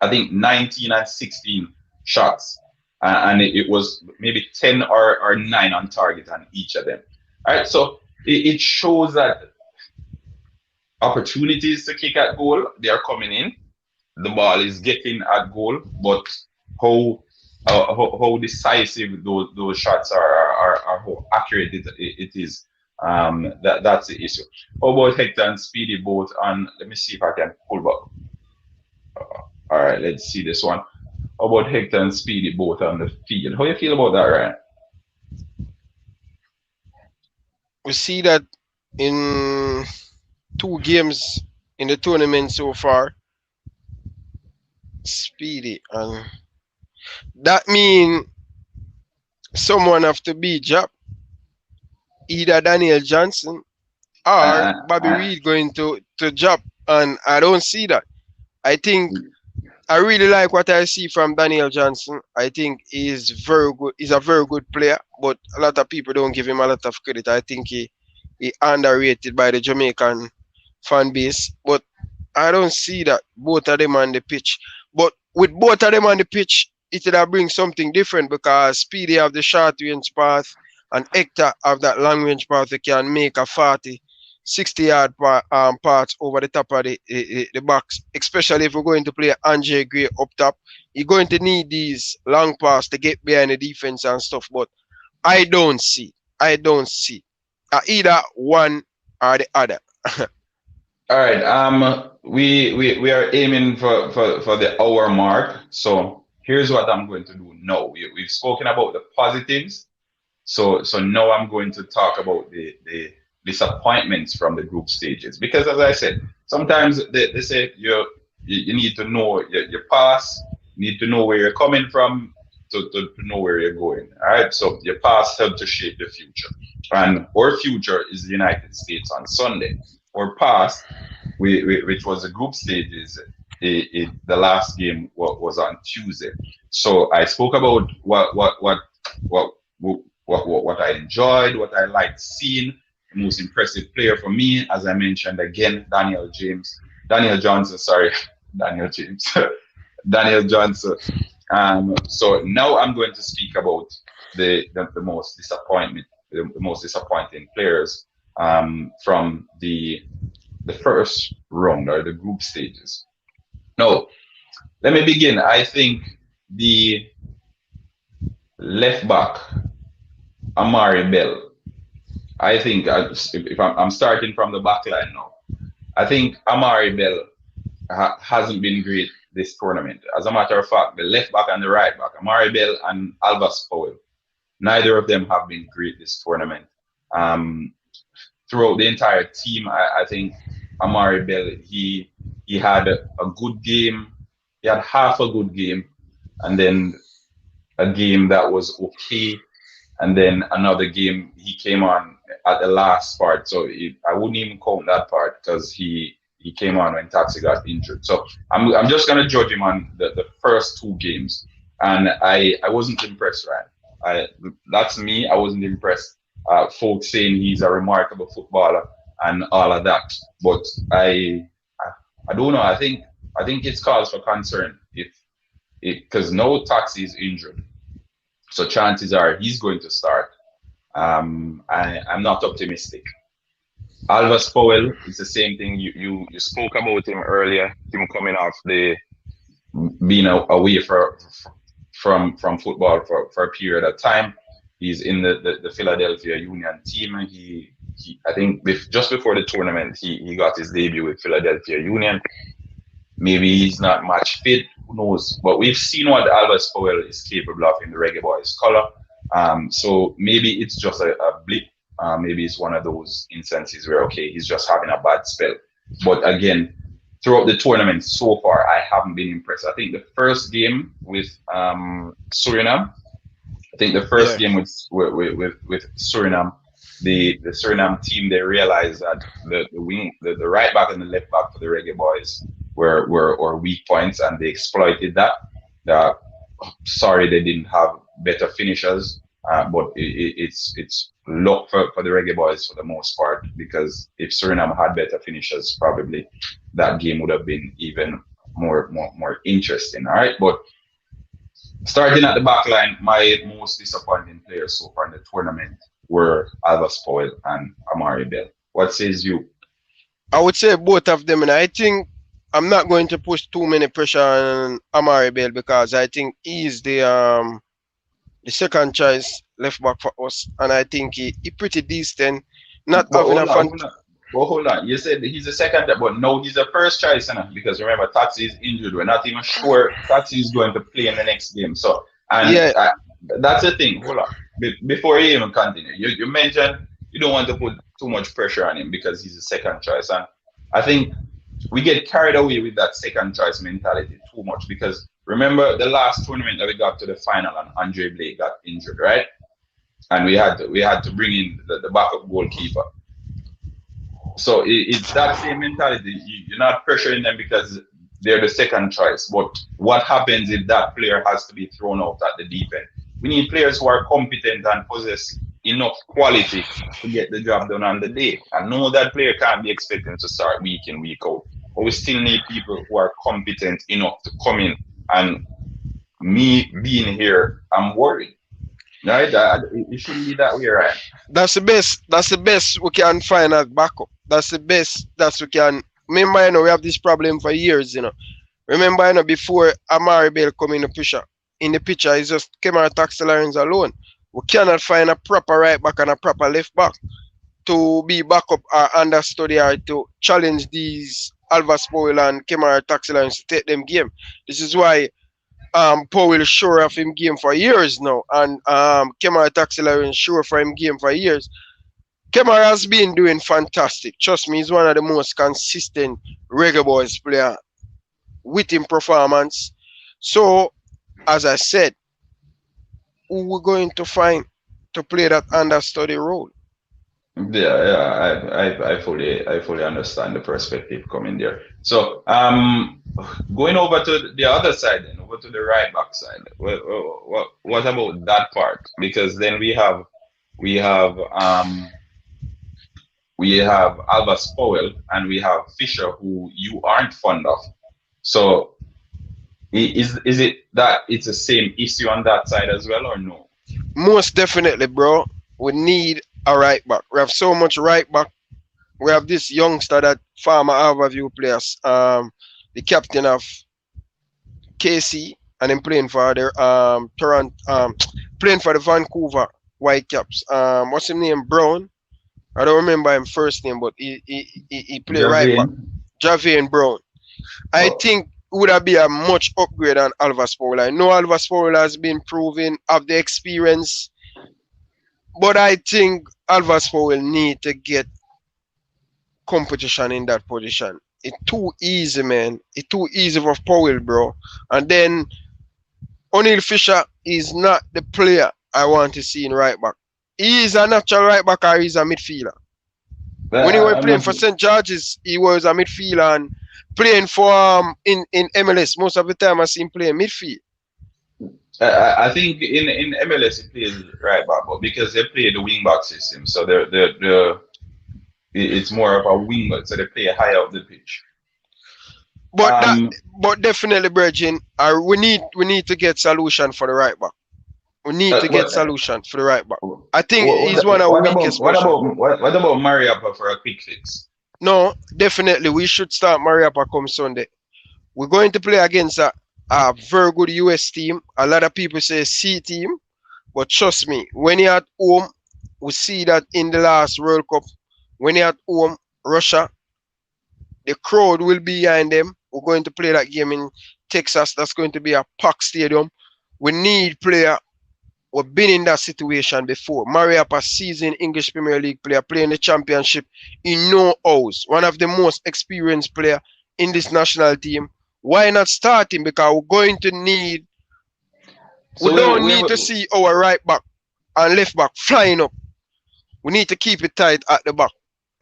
19 and 16 shots, and it was maybe 10 or 9 on target on each of them. All right, so it shows that opportunities to kick at goal, they are coming in. The ball is getting at goal, but how decisive those shots are how accurate it is. That's the issue. How about Hector and Speedy both on? Let me see if I can pull back. All right, let's see this one. How about Hector and Speedy both on the field? How you feel about that, Ryan? We see that in 2 games in the tournament so far, Speedy, and that means someone have to be dropped. Either Daniel Johnson or Bobby Reed going to drop, and I don't see that. I think I really like what I see from Daniel Johnson. I think he's very good. He's a very good player, but a lot of people don't give him a lot of credit. I think he underrated by the Jamaican fan base, but I don't see that both of them on the pitch. But with both of them on the pitch, it will bring something different because Speedy have the short range pass and Hector have that long range pass that can make a 40, 60-yard pass over the top of the box, especially if we're going to play Andre Gray up top. You're going to need these long passes to get behind the defense and stuff, but I don't see either one or the other. All right. We are aiming for the hour mark. So here's what I'm going to do now. We've spoken about the positives. So now I'm going to talk about the disappointments from the group stages, because as I said, sometimes they say you need to know your past, you need to know where you're coming from to know where you're going. All right, so your past helps to shape the future, and our future is the United States on Sunday. Our past, which was the group stages, the last game was on Tuesday. So I spoke about what I enjoyed, what I liked seeing. The most impressive player for me, as I mentioned again, Daniel Johnson. So now I'm going to speak about the most disappointing players from the first round or the group stages. Now, let me begin. I think the left back, Amari Bell. I think if I'm starting from the back line now, I think Amari Bell hasn't been great this tournament. As a matter of fact, the left back and the right back, Amari Bell and Alvas Powell, neither of them have been great this tournament. Throughout the entire team, I think Amari Bell, he had a good game. He had half a good game, and then a game that was okay, and then another game he came on at the last part. So I wouldn't even count that part because he came on when Taxi got injured. So I'm just gonna judge him on the first 2 games, and I wasn't impressed, right? That's me. I wasn't impressed. Folks saying he's a remarkable footballer and all of that, but I don't know. I think it's cause for concern because no Taxi is injured, so chances are he's going to start. I'm not optimistic. Alvas Powell is the same thing. You spoke about him earlier. Him coming off being away from football for a period of time. He's in the Philadelphia Union team. He I think just before the tournament he got his debut with Philadelphia Union. Maybe he's not match fit. Who knows? But we've seen what Alvas Powell is capable of in the Reggae Boyz color. So maybe it's just a blip. Maybe it's one of those instances where, okay, he's just having a bad spell. But again, throughout the tournament so far, I haven't been impressed. I think the first game with Suriname, I think the first Yeah. game with Suriname, the Suriname team, they realized that the right back and the left back for the Reggae Boys were weak points, and they exploited that. Uh, Sorry, they didn't have better finishers, but it's luck for the Reggae Boys for the most part, because if Suriname had better finishers, probably that game would have been even more interesting. All right, but starting at the back line, my most disappointing players so far in the tournament were Alva Spoil and Amari Bell. What says you? I would say both of them, and I think I'm not going to push too many pressure on Amari Bell because I think he's the second choice left back for us, and I think he pretty decent. Not But having a fun. hold on. You said he's the second, but no, he's the first choice, because remember, Tatsi is injured. We're not even sure Tatsi is going to play in the next game. So, and Yeah. that's the thing. Hold on. Before you even continue, you mentioned you don't want to put too much pressure on him because he's the second choice, and I think we get carried away with that second choice mentality too much, because remember the last tournament that we got to the final and Andre Blake got injured, right? And we had to bring in the backup goalkeeper. So it's that same mentality. You're not pressuring them because they're the second choice. But what happens if that player has to be thrown out at the deep end? We need players who are competent and possess enough quality to get the job done on the day. And no, that player can't be expected to start week in, week out. But we still need people who are competent enough to come in. And me being here, I'm worried. Right? It shouldn't be that way, right? That's the best. That's the best we can find as backup. That's the best. That's we can. Remember, we have this problem for years. Remember, before Amari Bell come in the picture, it's just Kemar Taxilarians alone. We cannot find a proper right back and a proper left back to be backup or understudy or to challenge these Alva Spoil and Kemar Taxilarians to take them game. This is why Powell is sure of him game for years now, and Kemar Taxilarians sure for him game for years. Kemar has been doing fantastic. Trust me, he's one of the most consistent Reggae Boyz player with him performance. So, as I said, who we're going to find to play that understudy role? Yeah, I fully understand the perspective coming there. So, going over to the other side, then over to the right back side. What about that part? Because then we have Albus Powell and we have Fisher, who you aren't fond of. So, is it that it's the same issue on that side as well, or no? Most definitely, bro. We need a right back. We have so much right back. We have this youngster that former Harborview players, the captain of KC, and then playing for the Toronto, playing for the Vancouver Whitecaps. What's his name? Brown. I don't remember him first name, but he played right back. Javian Brown. I think would have been a much upgrade on Alvas Powell. I know Alvas Powell has been proven of the experience, but I think Alvas Powell need to get competition in that position. It's too easy, man. It's too easy for Powell, bro. And then O'Neal Fisher is not the player I want to see in right back. He is a natural right back or he's a midfielder. When he was playing for St. George's, he was a midfielder, and playing for in MLS, most of the time I see him playing midfield. I think in MLS he plays right back, but because they play the wing back system, so it's more of a wing back, so they play higher up the pitch. But definitely, Virgin, we need to get solution for the right back. We need to get solution for the right back. I think he's one of the weakest. What about Mariappa for a quick fix? No, definitely we should start Mariappa come Sunday. We're going to play against a very good US team. A lot of people say C team, but trust me, when you're at home, we see that in the last World Cup. When you're at home, Russia, the crowd will be behind them. We're going to play that game in Texas. That's going to be a packed stadium. We need player. We've been in that situation before. Mariappa, seasoned English Premier League player, playing the championship. He knows one of the most experienced player in this national team. Why not start him? Because we're going to need We So don't need to see our right back and left back flying up. We need to keep it tight at the back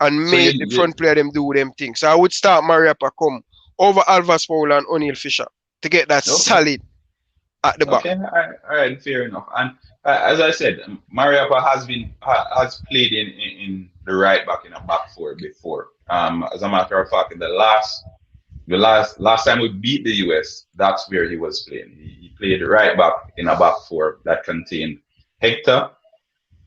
and so make the front player them do them things. So I would start Mariappa come over Alvas Paul and O'Neal Fisher to get that okay. solid at the back. Okay, all right, fair enough. And as I said, Mariappa has played in the right back in a back four before. As a matter of fact, in the last time we beat the US, that's where he was playing. He played right back in a back four that contained Hector.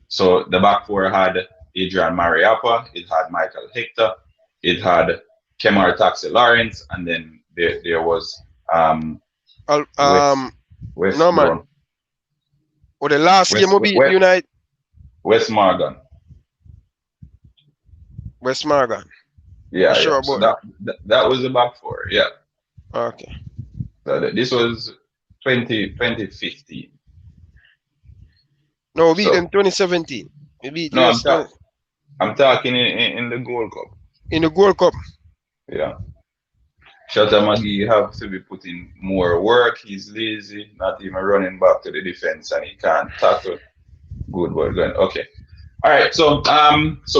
So the back four had Adrian Mariappa, it had Michael Hector, it had Kemar Taxi Lawrence, and then there was West West No man. Brown. Or the last game West will be West United West Morgan. West Morgan. Yeah, Sure yeah. So about that was the back four. Yeah. that. Okay. So this was 2015. No, we beat So them 2017. We beat no, US I'm talking in the Gold Cup. in the Gold Cup. Yeah. Shatta McGee have to be putting more work. He's lazy, not even running back to the defense, and he can't tackle. Good boy, good. Okay. All right. So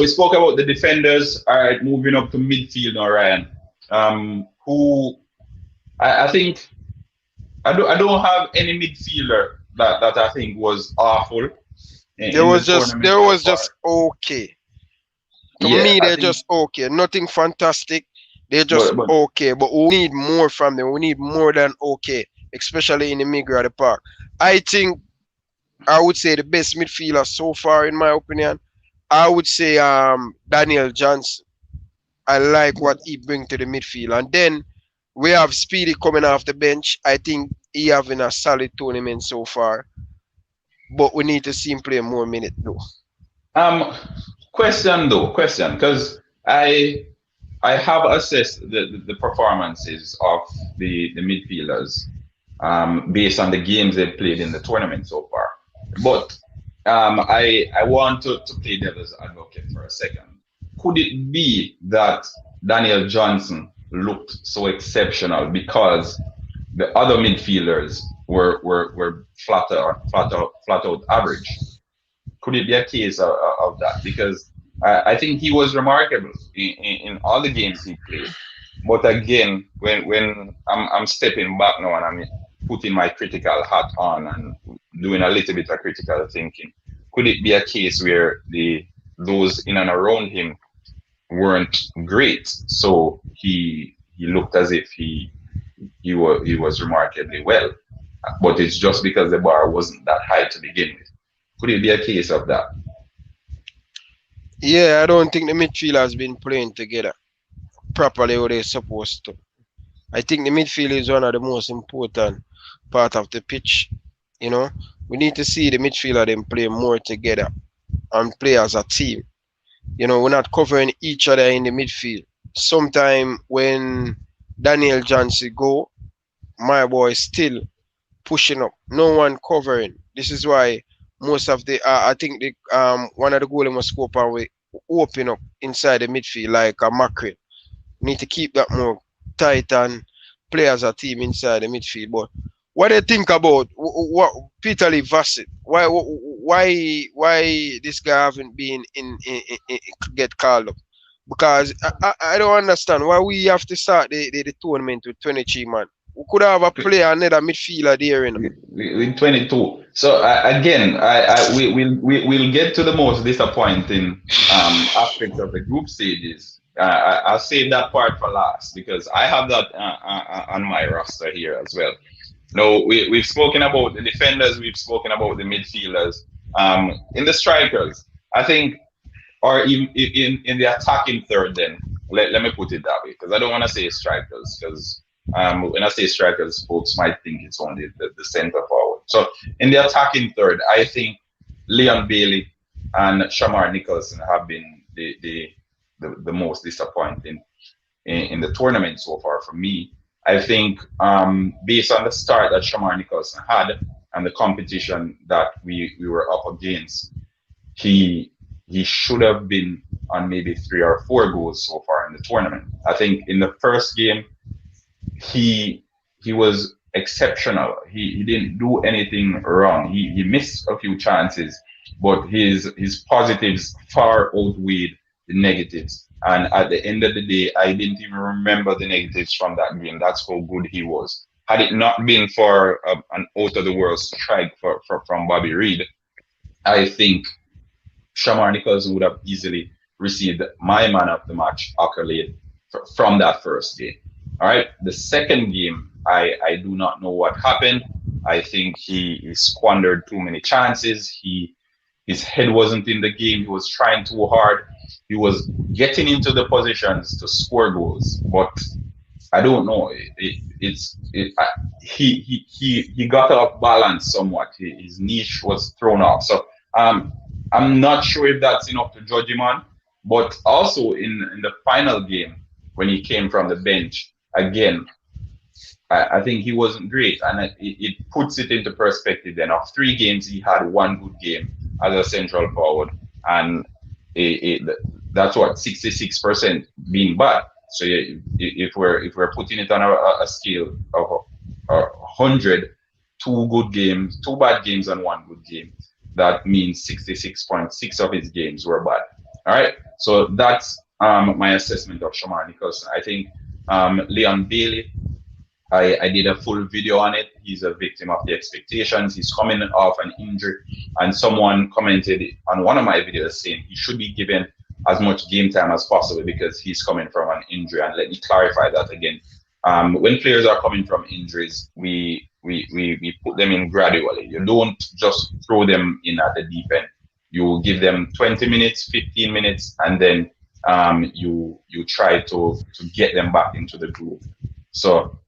we spoke about the defenders. All right, moving up to midfield now, Ryan. Who I think I don't have any midfielder that I think was awful. There was just okay. To me, they're just okay. Nothing fantastic. They're just okay. But we need more from them. We need more than okay, especially in the middle of the park. I think I would say the best midfielder so far, in my opinion, I would say Daniel Johnson. I like what he brings to the midfield. And then we have Speedy coming off the bench. I think he having a solid tournament so far. But we need to see him play more minutes though. Question, because I have assessed the performances of the midfielders based on the games they've played in the tournament so far. But I want to play devil's advocate for a second. Could it be that Daniel Johnson looked so exceptional because the other midfielders were flat out average? Could it be a case of that? Because I think he was remarkable in all the games he played. But again, when I'm stepping back now and I'm putting my critical hat on and doing a little bit of critical thinking, could it be a case where those in and around him weren't great, so he looked as if he was remarkably well, but it's just because the bar wasn't that high to begin with? Could it be a case of that? Yeah, I don't think the midfield has been playing together properly how they're supposed to. I think the midfield is one of the most important part of the pitch. You know, we need to see the midfielder them play more together and play as a team. You know, we're not covering each other in the midfield. Sometime when Daniel Johnson go, my boy still pushing up. No one covering. This is why most of the I think the one of the goals must score and we open up inside the midfield like a mackerel. Need to keep that more tight and play as a team inside the midfield. But what do you think about what Peter Lee Vassett? Why this guy haven't been in get called up? Because I don't understand why we have to start the tournament with 23 man. We could have a player, another midfielder there, you know. With 22. So again, we'll get to the most disappointing aspect of the group stages. I'll save that part for last because I have that on my roster here as well. No, we've spoken about the defenders, we've spoken about the midfielders. In the strikers, I think, or in the attacking third, then let me put it that way, because I don't want to say strikers, because when I say strikers, folks might think it's only the center forward. So in the attacking third, I think Leon Bailey and Shamar Nicholson have been the most disappointing in the tournament so far for me. I think based on the start that Shamar Nicholson had and the competition that we were up against, he should have been on maybe 3 or 4 goals so far in the tournament. I think in the first game, he was exceptional. He didn't do anything wrong. He missed a few chances, but his positives far outweighed the negatives. And at the end of the day, I didn't even remember the negatives from that game. That's how good he was. Had it not been for an out of the world strike from Bobby Reed, I think Shamar Nicholson would have easily received my man of the match accolade from that first game. All right. The second game, I do not know what happened. I think he squandered too many chances. His head wasn't in the game. He was trying too hard. He was getting into the positions to score goals, but I don't know. He got off balance somewhat. His niche was thrown off. So I'm not sure if that's enough to judge him on. But also in the final game when he came from the bench again, I think he wasn't great, and it puts it into perspective. Then of 3 games, he had 1 good game as a central forward, and that's what 66% being bad. So if we're putting it on a scale of 100, 2 good games, 2 bad games, and 1 good game, that means 66.6 of his games were bad. All right, so that's my assessment of Shamar Nicholson. I think Leon Bailey, I did a full video on it. He's a victim of the expectations. He's coming off an injury, and someone commented on one of my videos saying he should be given as much game time as possible because he's coming from an injury. And let me clarify that again. When players are coming from injuries, we put them in gradually. You don't just throw them in at the deep end. You give them 20 minutes, 15 minutes, and then you try to get them back into the groove. So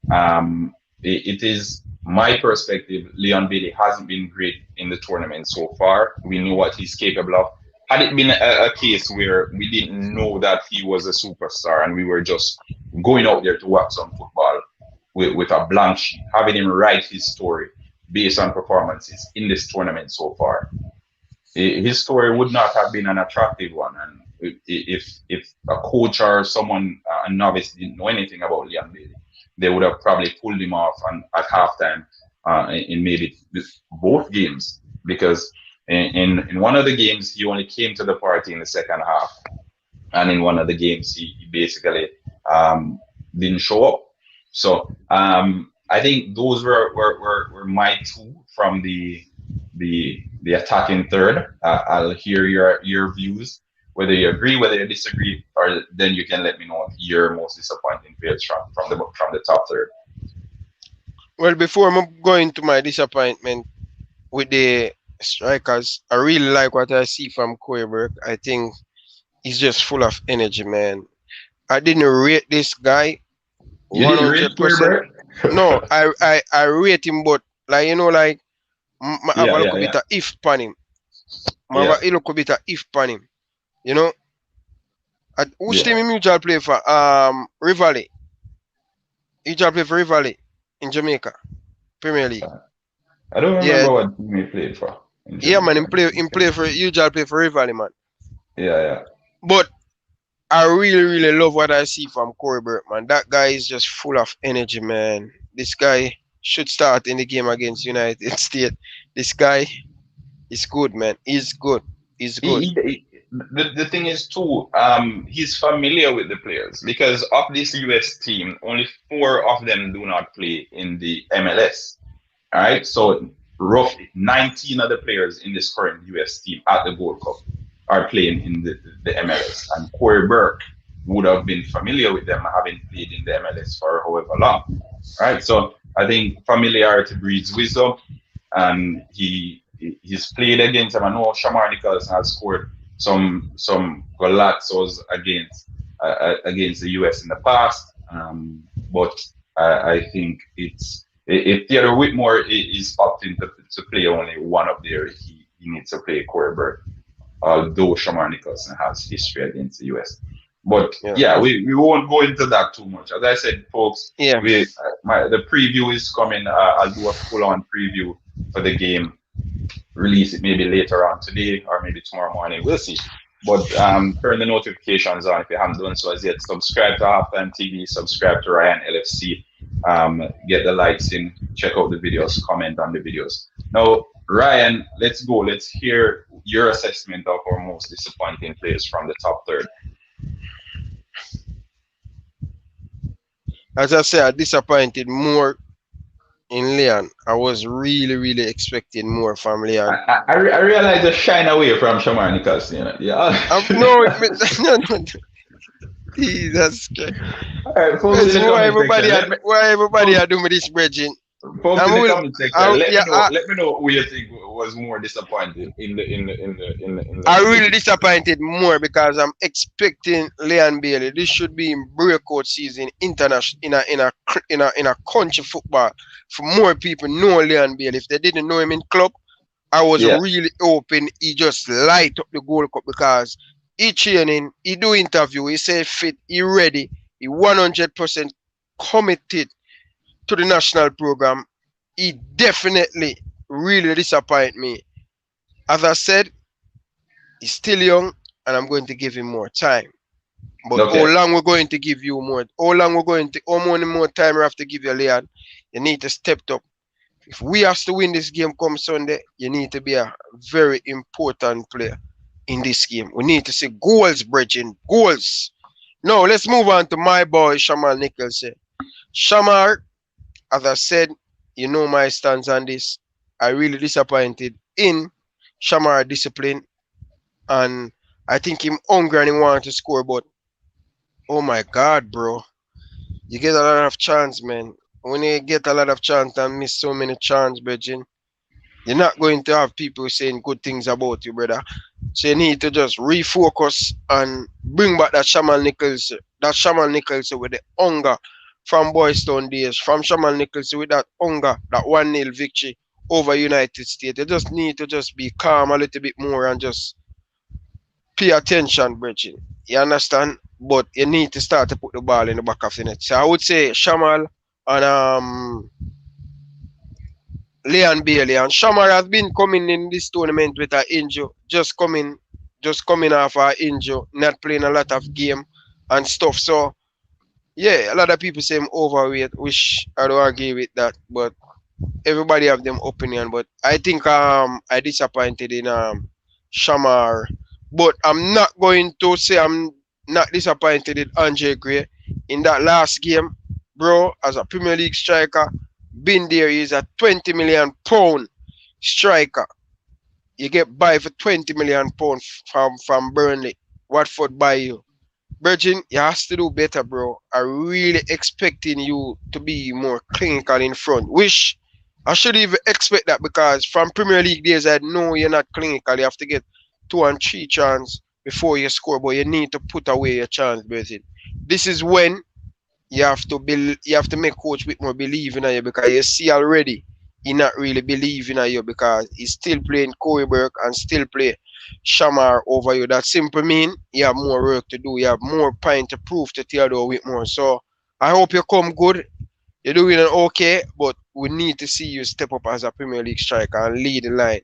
it is my perspective. Leon Bailey hasn't been great in the tournament so far. We know what he's capable of. Had it been a case where we didn't know that he was a superstar and we were just going out there to watch some football with a blank sheet, having him write his story based on performances in this tournament so far, his story would not have been an attractive one. And if a coach or someone, a novice, didn't know anything about Leon Bailey, they would have probably pulled him off at halftime in maybe both games, because in one of the games he only came to the party in the second half, and in one of the games he basically didn't show up. So I think those were my 2 from the attacking third. I'll hear your views, whether you agree, whether you disagree, or then you can let me know your most disappointing players from the top third. Well, before I'm going to my disappointment with the strikers, I really like what I see from Fullback. I think he's just full of energy, man. I didn't rate this guy 100%. No, I rate him, but like, you know, like I have a little bit of if pan him. I have a little bit of if pan him. You know? Which team him usually play for? Rivali. He usually play for Rivali in Jamaica. Premier League. I don't remember what team he played for. Yeah, man, him play for Rivali, man. Yeah. But I really love what I see from Fullback, man. That guy is just full of energy, man. This guy should start in the game against United States. This guy is good, man. He's good. The thing is too, he's familiar with the players, because of this US team, only 4 of them do not play in the MLS. All right, so roughly 19 of the players in this current US team at the Gold Cup are playing in the MLS, and Fullback would have been familiar with them, having played in the MLS for however long. All right, so I think familiarity breeds wisdom, and he's played against them. I know Shamar Nicholson has scored some golazzos against the US in the past, but I think if Theodore Whitmore is opting to play only one up there, he needs to play Fullback, although Shamar Nicholson has history against the US. But we won't go into that too much. As I said, folks, the preview is coming. I'll do a full-on preview for the game. Release it maybe later on today or maybe tomorrow morning. We'll see. But turn the notifications on if you haven't done so as yet. Subscribe to HalftimeTv, subscribe to Ryan LFC. Get the likes in, check out the videos, comment on the videos. Now, Ryan, let's go. Let's hear your assessment of our most disappointing players from the top third. As I said, I disappointed more in Leon. I was really expecting more from Leon. I realize a shine away from Shamar Nichols, you know. Yeah. No, no. Jesus Christ. All right, folks in the Bridging, comment section. why everybody Folks, are doing this, Bridging? folks in the comment section, let me Yeah, know. Let me know who you think was more disappointing in I the really disappointed more because I'm expecting Leon Bailey. This should be in breakout season, international in a country football. For more people know Leon Bailey. If they didn't know him in club, I was Yeah. really hoping he just light up the Gold Cup because he training, he do interview, he say fit, he ready, he 100% committed to the national program. He definitely really disappoint me. As I said, he's still young and I'm going to give him more time. But Okay. how long we're going to give you more? How many more time we have to give you, Leon? You need to step up. If we have to win this game come Sunday, you need to be a very important player in this game. We need to see goals, Bridging. Goals. Now, let's move on to my boy, Shamar Nichols. Shamar, as I said, you know my stance on this. I really disappointed in Shamar discipline. And I think him hungry and he want to score, but oh my God, bro. You get a lot of chance, man. When you get a lot of chance and miss so many chance, Bridging, you're not going to have people saying good things about you, brother. So you need to just refocus and bring back that Shaman Nichols with the hunger from Boys Town days, from Shaman Nichols with that hunger, that 1-0 victory over United States. You just need to just be calm a little bit more and just pay attention, Bridging. You understand? But you need to start to put the ball in the back of the net. So I would say Shamal and Leon Bailey. And Shamar has been coming in this tournament with an injury, just coming off an injury, not playing a lot of game and stuff. So yeah, a lot of people say I'm overweight, which I don't agree with that. But everybody have them opinion. But I think I disappointed in Shamar. But I'm not going to say I'm not disappointed in Andre Gray. In that last game, bro, as a Premier League striker, been there, he's a 20 million pound striker. You get buy for 20 million pound from Burnley. Watford buy you. Virgin, you have to do better, bro. I really expecting you to be more clinical in front. Which I should even expect that because from Premier League days, I know you're not clinical. You have to get 2 and 3 chances before you score, but you need to put away your chance, Virgin. This is when you have to make coach a bit more believe in you because you see already he not really believing in you because he's still playing Corey Burke and still play Shamar over you. That simply mean you have more work to do. You have more point to prove to Theodore Whitmore. So I hope you come good. You're doing it okay, but we need to see you step up as a Premier League striker and lead the line.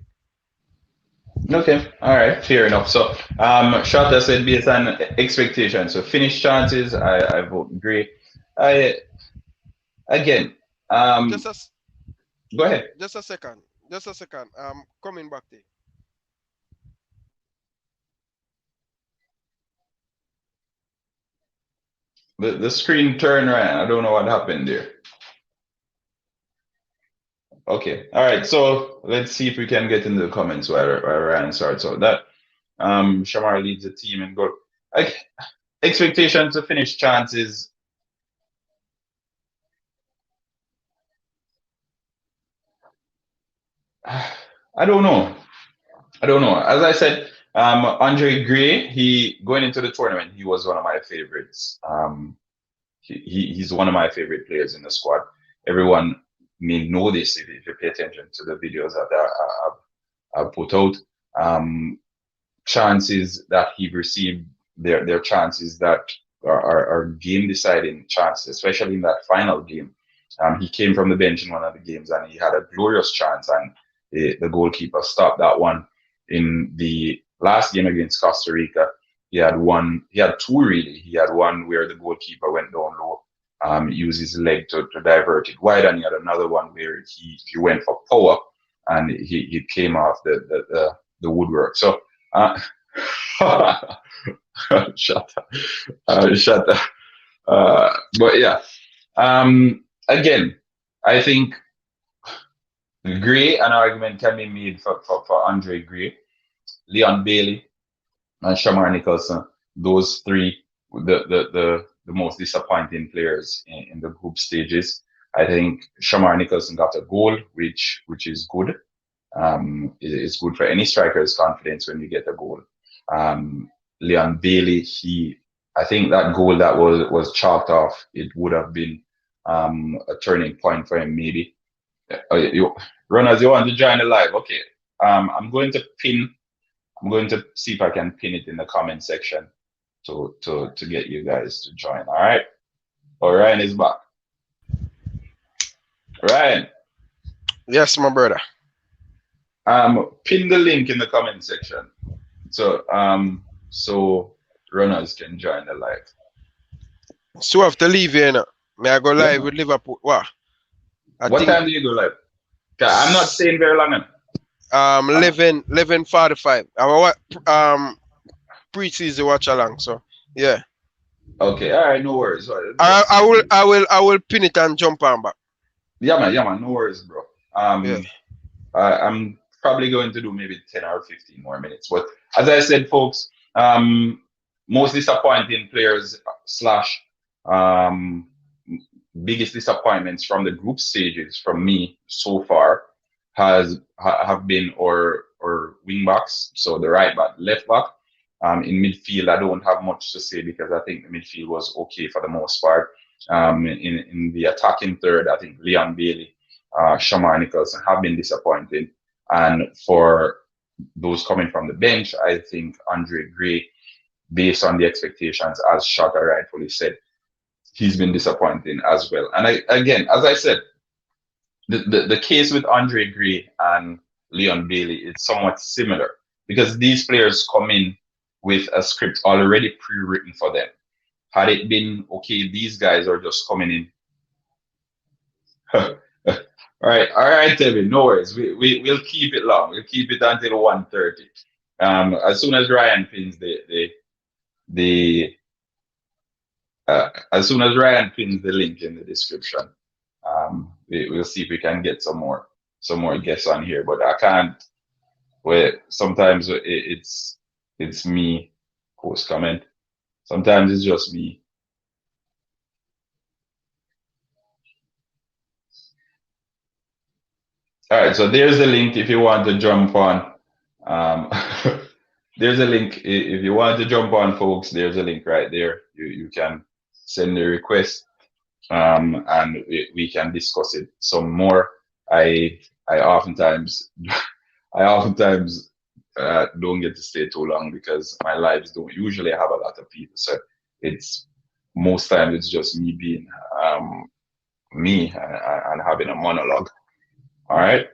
Okay, all right, fair enough. So, Shota said based on expectations, so finish chances, I vote Gray. I again, Just a, go ahead. just a second. Just a second. I'm coming back there. The screen turned around. I don't know what happened there. Okay, all right. So let's see if we can get into the comments while Ryan starts out. That Shamar leads the team and goal. Expectations to finish chances. I don't know. As I said, Andre Gray, he going into the tournament, he was one of my favorites. He's one of my favorite players in the squad. Everyone may know this if you pay attention to the videos that I've put out. Chances that he received, their chances that are game deciding chances, especially in that final game. He came from the bench in one of the games and he had a glorious chance, and the goalkeeper stopped that one. In the last game against Costa Rica, he had two really. He had one where the goalkeeper went down low use his leg to divert it wide, and he had another one where he went for power and he came off the woodwork. So shut up. Shut up. But yeah, again, I think Gray, an argument can be made for Andre Gray, Leon Bailey, and Shamar Nicholson. Those three, the most disappointing players in the group stages. I think Shamar Nicholson got a goal, which is good. It's good for any striker's confidence when you get a goal. Leon Bailey, I think that goal that was chalked off, it would have been a turning point for him, maybe. Runners, you want to join the live? Okay. I'm going to see if I can pin it in the comment section to get you guys to join. All right. Oh, Ryan is back. Ryan. Yes, my brother. Pin the link in the comment section. So runners can join the live. So I have to leave here now. May I go live with Liverpool? What? What time do you go live? I'm not staying very long. 11:45. I'm pre-season watch along. So yeah. Okay. All right. No worries. I will pin it and jump on back. Yeah, man. No worries, bro. I'm probably going to do maybe 10 or 15 more minutes. But as I said, folks, most disappointing players / biggest disappointments from the group stages from me so far have been our wing backs. So the right back, left back. In midfield, I don't have much to say because I think the midfield was okay for the most part. In the attacking third, I think Leon Bailey, Shamar Nicholson have been disappointing. And for those coming from the bench, I think Andre Gray, based on the expectations, as Shaka rightfully said, he's been disappointing as well. And again, as I said, the case with Andre Gray and Leon Bailey is somewhat similar because these players come in with a script already pre-written for them. Had it been, okay, these guys are just coming in. All right, Tevin, no worries. We'll keep it long. We'll keep it until 1:30. As soon as Ryan pins as soon as Ryan pins the link in the description, we'll see if we can get some more guests on here. But I can't. Well, sometimes it's me post comment. Sometimes it's just me. All right, so there's the link if you want to jump on. There's a link if you want to jump on, folks. There's a link right there. You can send the request, and we can discuss it some more. I oftentimes don't get to stay too long because my lives don't usually have a lot of people. So it's most times it's just me being me and having a monologue. All right.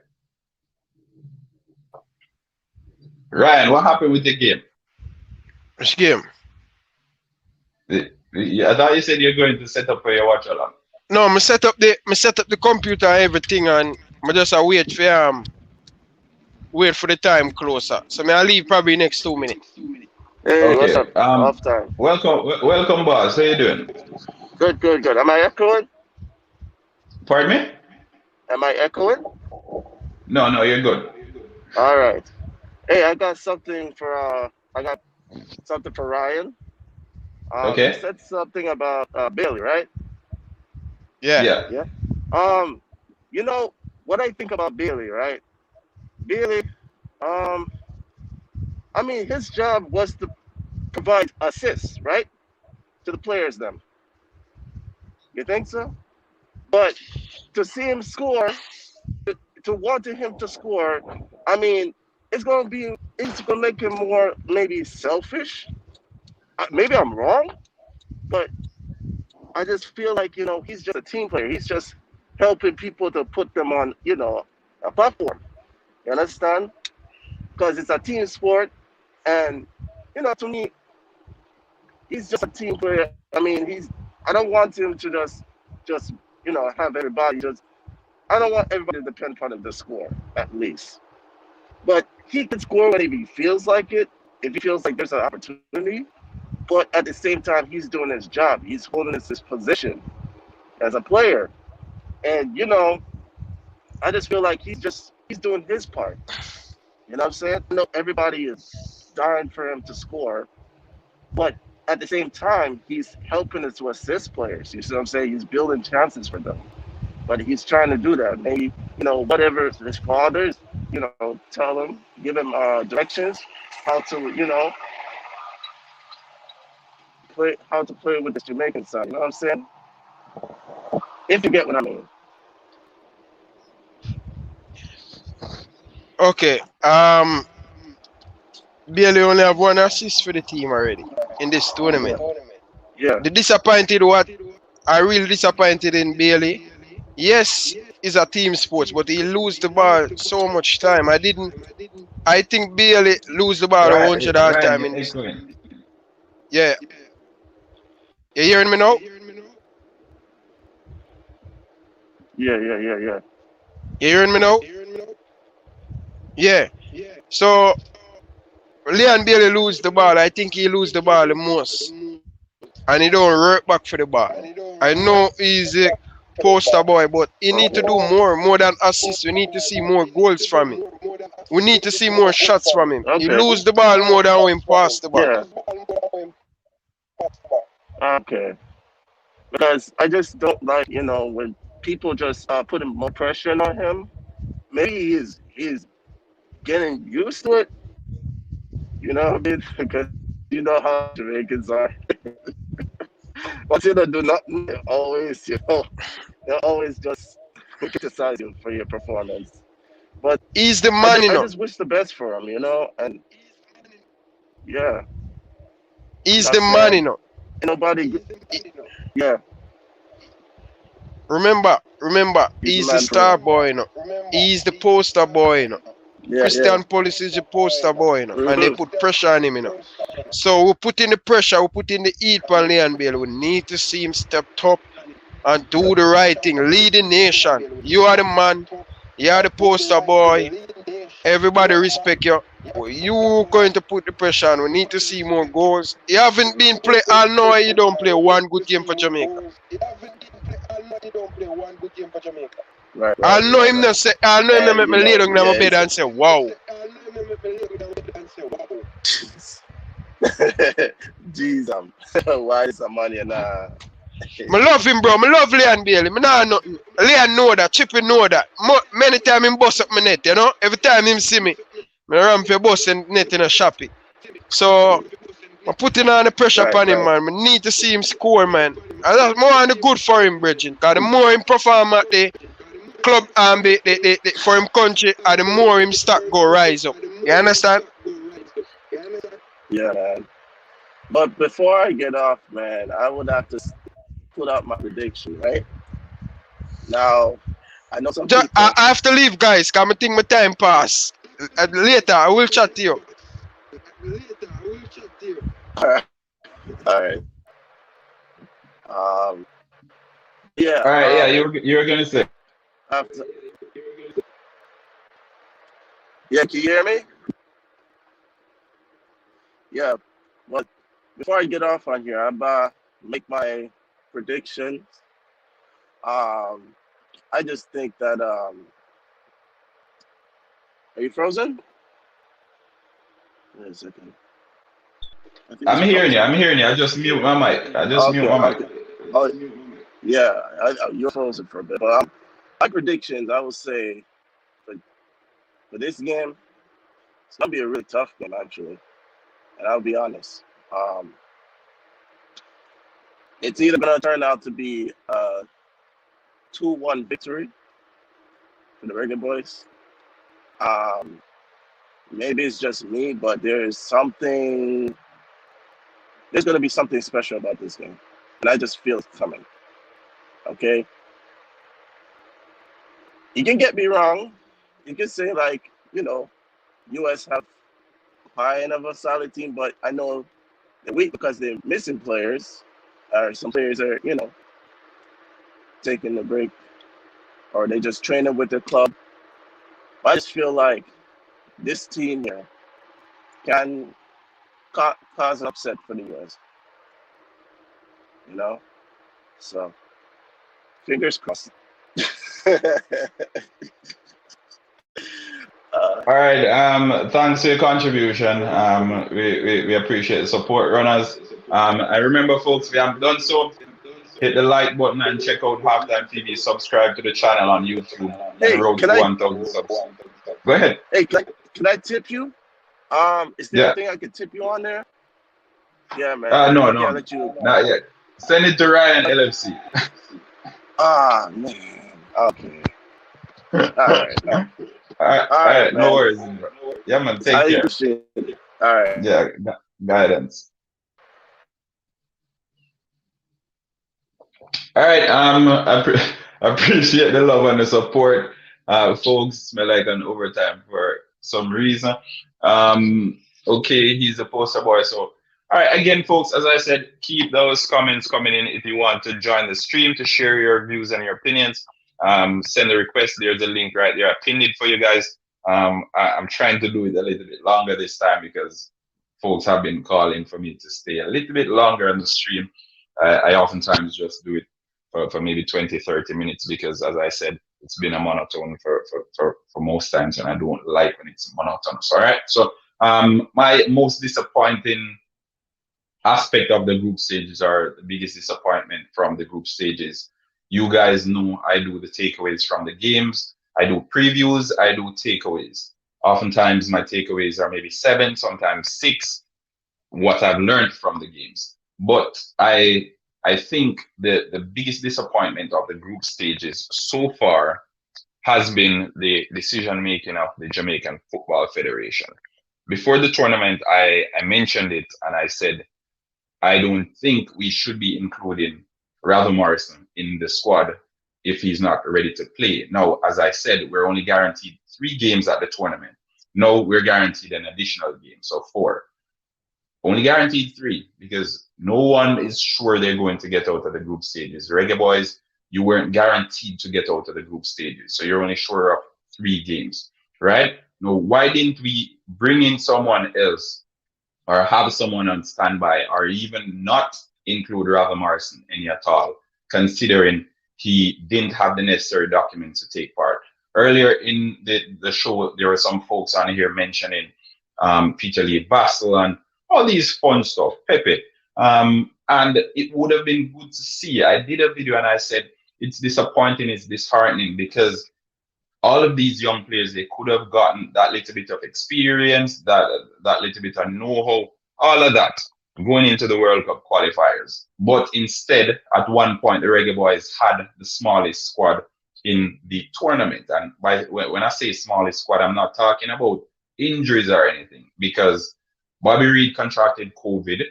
Ryan, what happened with the game? Which game? I thought you said you're going to set up for your watch along. No, I set up the computer and everything, and I just wait for the time closer. So I leave probably next 2 minutes. Hey, Okay. what's up? Off time. Welcome, boss. How you doing? Good. Am I echoing? Pardon me? Am I echoing? No, you're good. All right. Hey, I got something for Ryan. Okay. You said something about Bailey, right? Yeah. You know what I think about Bailey, right? Bailey, I mean, his job was to provide assists, right, to the players. Them. You think so? But to see him score, to wanting him to score, I mean, it's gonna make him more maybe selfish. Maybe I'm wrong, but I just feel like he's just a team player. He's just helping people to put them on a platform. You understand? Because it's a team sport, and to me, he's just a team player. I mean, I don't want him to just just, have everybody just. I don't want everybody to depend on him to score, at least. But he can score when he feels like it, if he feels like there's an opportunity. But at the same time, he's doing his job. He's holding his position as a player. And, I just feel like he's doing his part. You know what I'm saying? I know everybody is dying for him to score, but at the same time, he's helping us to assist players. You see what I'm saying? He's building chances for them. But he's trying to do that. Maybe, whatever his fathers, tell him, give him directions, how to, play with the Jamaican side. You know what I'm saying? If you get what I mean. Okay. Bailey only have one assist for the team already in this tournament. Yeah. The disappointed I really disappointed in Bailey. Yes, it's a team sports, but he lose the ball so much time. I think Bailey lose the ball 100 all the time in this. Yeah. You hearing me now? Yeah. You hearing me now? Yeah. So Leon Bailey lose the ball. I think he lose the ball the most. And he don't work back for the ball. I know he's a poster boy, but he need to do more than assists. We need to see more goals from him. We need to see more shots from him. Okay. He lose the ball more than when he pass the ball. Yeah. Okay. Because I just don't like, when people just putting more pressure on him. Maybe he's getting used to it. You know what I mean? Because you know how Jamaicans are. Once you don't do nothing, they always, they'll always just criticize you for your performance. But he's the man, I just wish the best for him, and yeah. He's the man, Nobody, yeah. Remember, he's the star boy, He's the poster boy, Yeah, Christian Police is the poster boy, and they put pressure on him, So we put in the pressure, we put in the heat on Leon Bailey. We need to see him step up and do the right thing, lead the nation. You are the man, you are the poster boy. Everybody respect you. You going to put the pressure on. We need to see more goals. You haven't been play. I know you don't play one good game for Jamaica. Right. I know him not say. I know him not make me lay down in my bed and say, "Wow." Jeez, why is some money and I love him, bro. I love Leon Bailey. I know nothing. Leon know that. Chippy know that. Many times him bust up my net, Every time him see me, I run for bust and net in a shopping. So I'm putting on the pressure upon him, man. I need to see him score, man. And that's more than good for him, Bridget. Because the more him perform at the club and for him country, and the more him stock go rise up. You understand? Yeah, man. But before I get off, man, I would have to put out my prediction, right? Now, I know some people... I have to leave, guys, because I think my time pass. Later, I will chat to you. All right. Yeah. All right, yeah, you were going to say. Yeah, can you hear me? Yeah. But before I get off on here, I'm make my predictions. I just think that are you frozen? Wait a second. I'm hearing you. I just mute my mic. Oh, yeah, you're frozen for a bit. But my predictions, I will say, for this game, it's gonna be a really tough game actually, and I'll be honest. It's either gonna turn out to be a 2-1 victory for the Reggae Boyz. Maybe it's just me, but there's gonna be something special about this game, and I just feel it coming. Okay, you can get me wrong. You can say like, US have high end of a solid team, but I know they're weak because they're missing players, or some players are, taking a break, or they just training with their club. I just feel like this team here can cause an upset for the US. You know, so fingers crossed. All right. Thanks for your contribution. We appreciate the support, runners. I remember, folks, if you haven't done so, hit the like button and check out Halftime TV. Subscribe to the channel on YouTube. Hey, And road to 1,000 subs. Go ahead. Hey, can I tip you? Is there Yeah. anything I could tip you on there? Yeah, man. No, Maybe I'll let you. not yet. Send it to Ryan LFC. Ah, man. Okay. All right. All right, no man. worries. Yeah, man, take I care. appreciate it. All right. Yeah, guidance. All right, I appreciate the love and the support. Folks, smell like an overtime for some reason. Okay, he's a poster boy. So, all right, again, folks, as I said, keep those comments coming in if you want to join the stream to share your views and your opinions. Send a request. There's a link right there. I pinned it for you guys. I'm trying to do it a little bit longer this time because folks have been calling for me to stay a little bit longer on the stream. I oftentimes just do it for maybe 20-30 minutes because, as I said, it's been a monotone for most times, and I don't like when it's monotonous. All right. So my most disappointing aspect of the group stages, or the biggest disappointment from the group stages, you guys know I do the takeaways from the games. I do previews, I do takeaways. Oftentimes my takeaways are maybe 7, sometimes 6, what I've learned from the games. But I think the biggest disappointment of the group stages so far has been the decision making of the Jamaican Football Federation. Before the tournament, I mentioned it and I said, I don't think we should be including Ravel Morrison in the squad if he's not ready to play. Now, as I said, we're only guaranteed 3 games at the tournament. No, we're guaranteed an additional game, so 4. Only guaranteed 3 because no one is sure they're going to get out of the group stages. Reggae Boyz, you weren't guaranteed to get out of the group stages, so you're only sure of 3 games, right? Now, why didn't we bring in someone else or have someone on standby, or even not include Ravel Morrison any at all, considering he didn't have the necessary documents to take part? Earlier in the show, there were some folks on here mentioning Peter Lee Vassell and all these fun stuff, Pepe. And it would have been good to see. I did a video and I said, it's disappointing, it's disheartening, because all of these young players, they could have gotten that little bit of experience, that little bit of know-how, all of that going into the World Cup qualifiers. But instead, at one point, the Reggae Boyz had the smallest squad in the tournament. And when I say smallest squad, I'm not talking about injuries or anything, because Bobby Reid contracted COVID.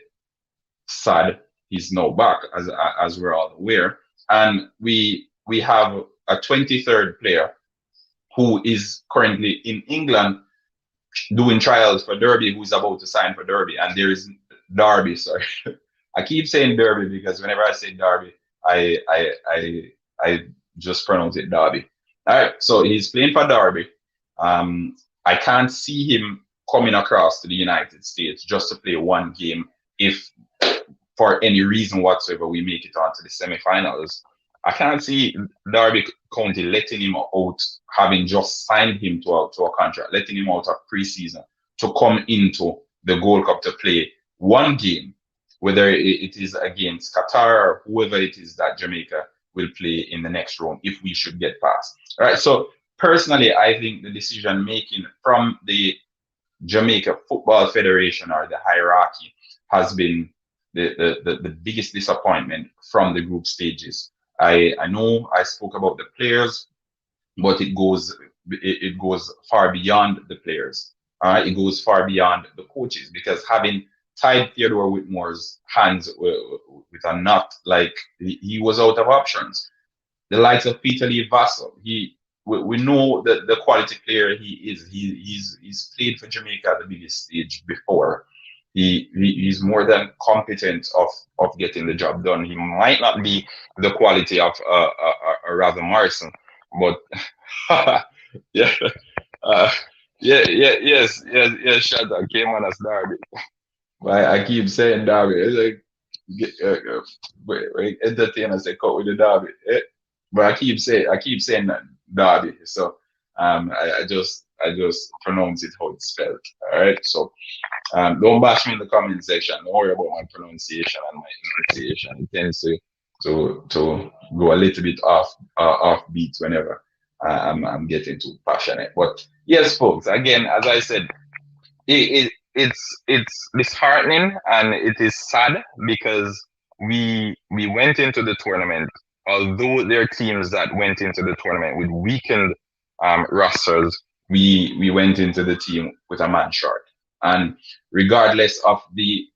Sad, he's now back, as we're all aware. And we have a 23rd player who is currently in England doing trials for Derby, who's about to sign for Derby. And there is Derby, sorry. I keep saying Derby because whenever I say Derby, I just pronounce it Derby. All right, so he's playing for Derby. I can't see him coming across to the United States just to play 1 game if, for any reason whatsoever, we make it onto the semifinals. I can't see Derby County letting him out, having just signed him to a contract, letting him out of preseason to come into the Gold Cup to play 1 game, whether it is against Qatar or whoever it is that Jamaica will play in the next round if we should get past. All right. So personally, I think the decision making from the Jamaica Football Federation, or the hierarchy, has been the biggest disappointment from the group stages. I know I spoke about the players, but it goes far beyond the players. It goes far beyond the coaches, because having tied Theodore Whitmore's hands with a knot, like he was out of options. The likes of Peter Lee Vassell, we know the quality player he is. He's played for Jamaica at the biggest stage before. He's more than competent of getting the job done. He might not be the quality of a Rather Morrison, but yeah, uh, yes. Shut up, came on as Derby. But I keep saying Derby. It's like entertainers say cut with the Derby. But I keep saying that Derby. So I just pronounce it how it's spelled. All right. So don't bash me in the comment section. Don't worry about my pronunciation and my enunciation. It tends to go a little bit off beat whenever I'm getting too passionate. But yes, folks. Again, as I said, it's disheartening and it is sad because we went into the tournament. Although there are teams that went into the tournament with weakened rosters, we went into the team with a man short. And regardless of the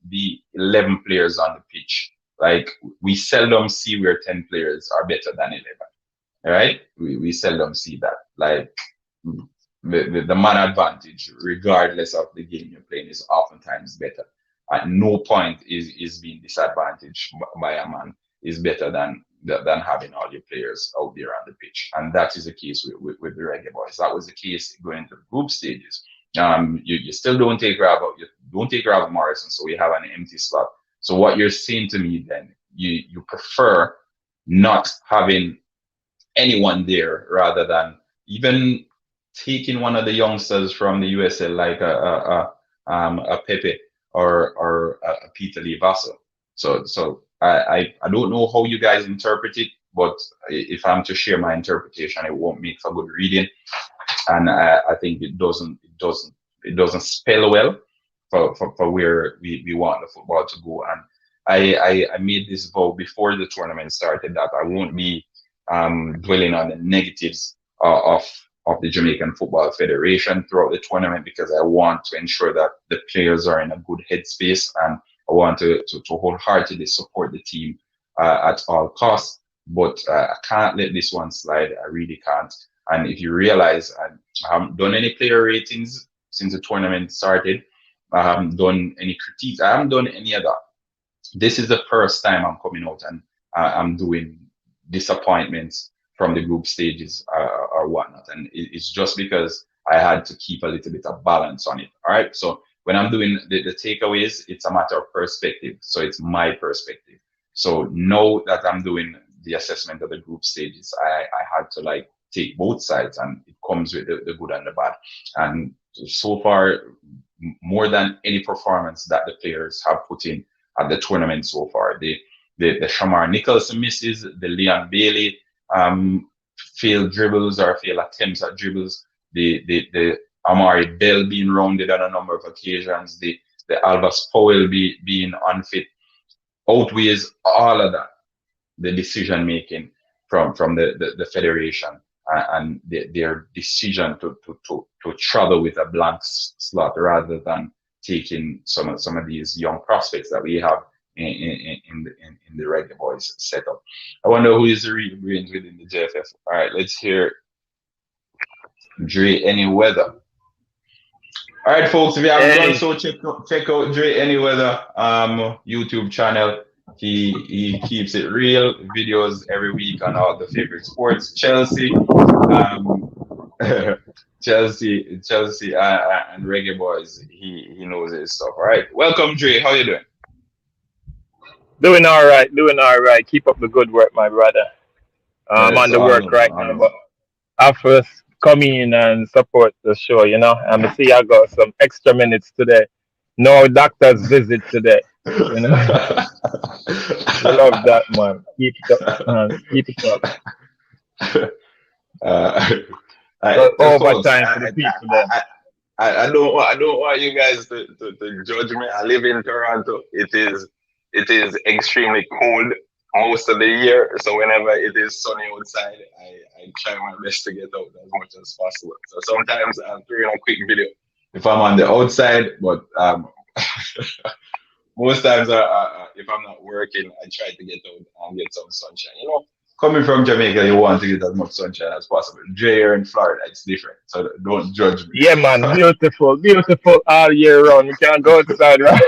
11 players on the pitch, like we seldom see where 10 players are better than 11. All right, we seldom see that. Like the man advantage, regardless of the game you're playing, is oftentimes better. At no point is being disadvantaged by a man is better than having all your players out there on the pitch, and that is the case with the Reggae Boyz. That was the case going into the group stages. You still don't take Rather Morrison, so we have an empty slot. So what you're saying to me then, you prefer not having anyone there rather than even taking one of the youngsters from the USL like a Pepe or a Peter Lee Vassell. So I don't know how you guys interpret it, but if I'm to share my interpretation, it won't make for good reading, and I think it doesn't spell well for where we want the football to go. And I made this vow before the tournament started that I won't be dwelling on the negatives of the Jamaican Football Federation throughout the tournament, because I want to ensure that the players are in a good headspace, and I want to wholeheartedly support the team at all costs. But I can't let this one slide. I really can't. And if you realize, I haven't done any player ratings since the tournament started. I haven't done any critiques. I haven't done any of that. This is the first time I'm coming out and I'm doing disappointments from the group stages or whatnot. And it's just because I had to keep a little bit of balance on it. All right. So when I'm doing the takeaways, it's a matter of perspective. So it's my perspective. So now that I'm doing the assessment of the group stages, I had to like take both sides, and it comes with the good and the bad. And so far, more than any performance that the players have put in at the tournament so far, the Shamar Nicholson misses, the Leon Bailey failed dribbles or failed attempts at dribbles, the Amari Bell being rounded on a number of occasions, the Alvas Powell being unfit, outweighs all of that, the decision making from the federation and their decision to travel with a blank slot rather than taking some of these young prospects that we have in the Reggae Boyz setup. I wonder who is the real brains within the JFF. All right, let's hear Dre Anyweather. All right, folks, if you haven't done so, check out Dre Anyweather YouTube channel. He keeps it real, videos every week on all the favorite sports. Chelsea, Chelsea, and Reggae Boyz. He knows his stuff. All right, welcome, Dre. How you doing? Doing all right. Keep up the good work, my brother. I'm on the work right now, but I first come in and support the show, you know. And I see I got some extra minutes today. No doctor's visit today, you know. We love that, man. Keep it up, man. Keep it up. Overtime for the people then. I don't want you guys to judge me. I live in Toronto. It is extremely cold most of the year. So whenever it is sunny outside, I try my best to get out as much as possible. So sometimes I'm doing a quick video if I'm on the outside, but most times if I'm not working, I try to get out and get some sunshine. You know, coming from Jamaica, you want to get as much sunshine as possible. Dre here in Florida, it's different. So don't judge me. Yeah, man, beautiful, beautiful all year round. You can't go outside, right?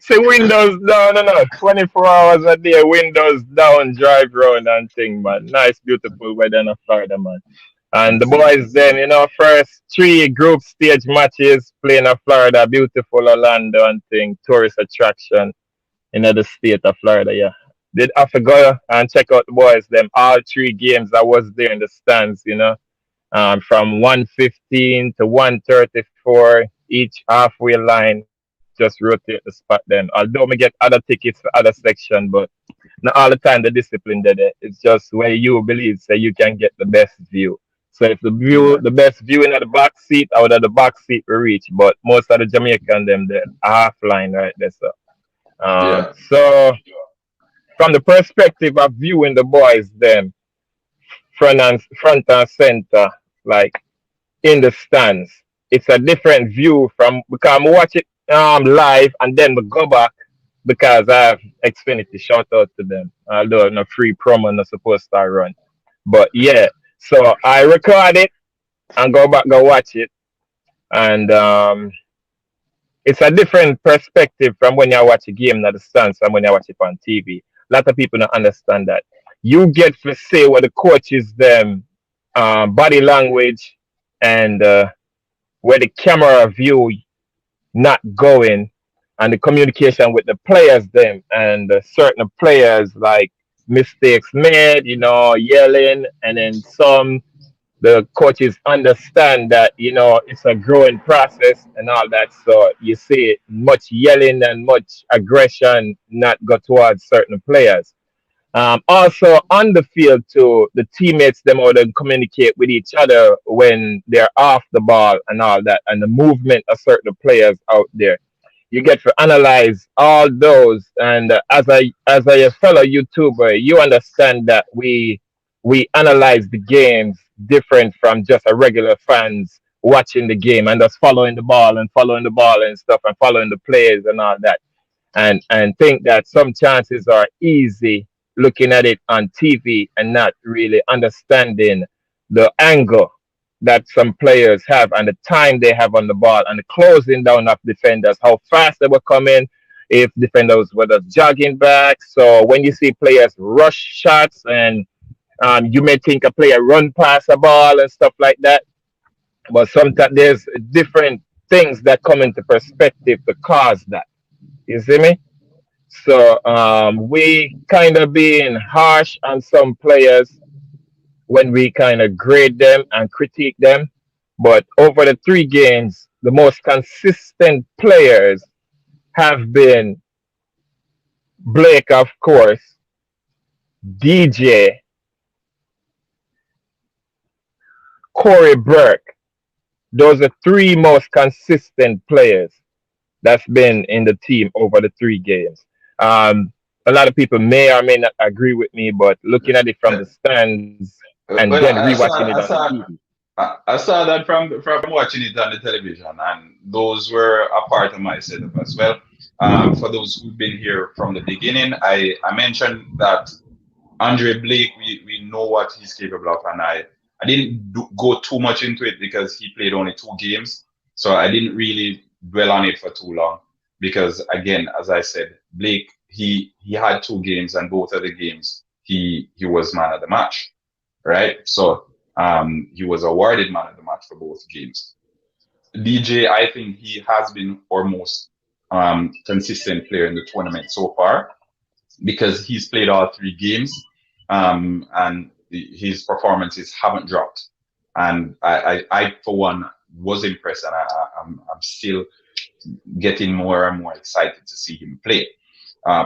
See, windows down, no, 24 hours a day, windows down, drive round and thing, man. Nice, beautiful weather in Florida, man. And the boys, then, first three group stage matches playing in Florida, beautiful Orlando and thing, tourist attraction in the state of Florida, yeah. Did have to go and check out the boys, them all three games I was there in the stands, from 1:15 to 1:34, each halfway line, just rotate the spot them. Although we get other tickets for other section, but not all the time the discipline there. It's just where you believe so you can get the best view. So if the best view in the back seat, out of the back seat we reach. But most of the Jamaican them the half line right there. So from the perspective of viewing the boys them front and center, like in the stands, it's a different view from because I watch it live and then we go back because I have Xfinity. Shout out to them. Although no free promo not supposed to run. But yeah, so I record it and go watch it. And it's a different perspective from when you watch a game at the stands and when you watch it on TV. A lot of people don't understand that. You get to say what the coaches them body language and where the camera view not going and the communication with the players them and certain players like mistakes made, yelling, and then the coaches understand that it's a growing process and all that, so you see much yelling and much aggression not go towards certain players. Also on the field too, the teammates them how they communicate with each other when they're off the ball and all that, and the movement of certain players out there. You get to analyze all those, and as a fellow YouTuber, you understand that we analyze the games different from just a regular fans watching the game and just following the ball and stuff and following the players and all that, and think that some chances are easy looking at it on TV and not really understanding the angle that some players have and the time they have on the ball and the closing down of defenders, how fast they were coming, if defenders were just jogging back. So when you see players rush shots and you may think a player run past a ball and stuff like that, but sometimes there's different things that come into perspective to cause that. You see me? So we kind of being harsh on some players when we kind of grade them and critique them. But over the three games, the most consistent players have been Blake, of course, DJ, Corey Burke. Those are three most consistent players that's been in the team over the three games. A lot of people may or may not agree with me, but looking at it from the stands and then rewatching it on the TV. I saw that from watching it on the television, and those were a part of my setup as well. For those who've been here from the beginning, I mentioned that Andre Blake, we know what he's capable of, and I didn't go too much into it because he played only 2 games, so I didn't really dwell on it for too long. Because again, as I said, Blake, he had 2 games, and both of the games he was man of the match, right? So he was awarded man of the match for both games. DJ, I think he has been our most consistent player in the tournament so far because he's played all 3 games, and his performances haven't dropped. And I for one was impressed, and I'm still getting more and more excited to see him play.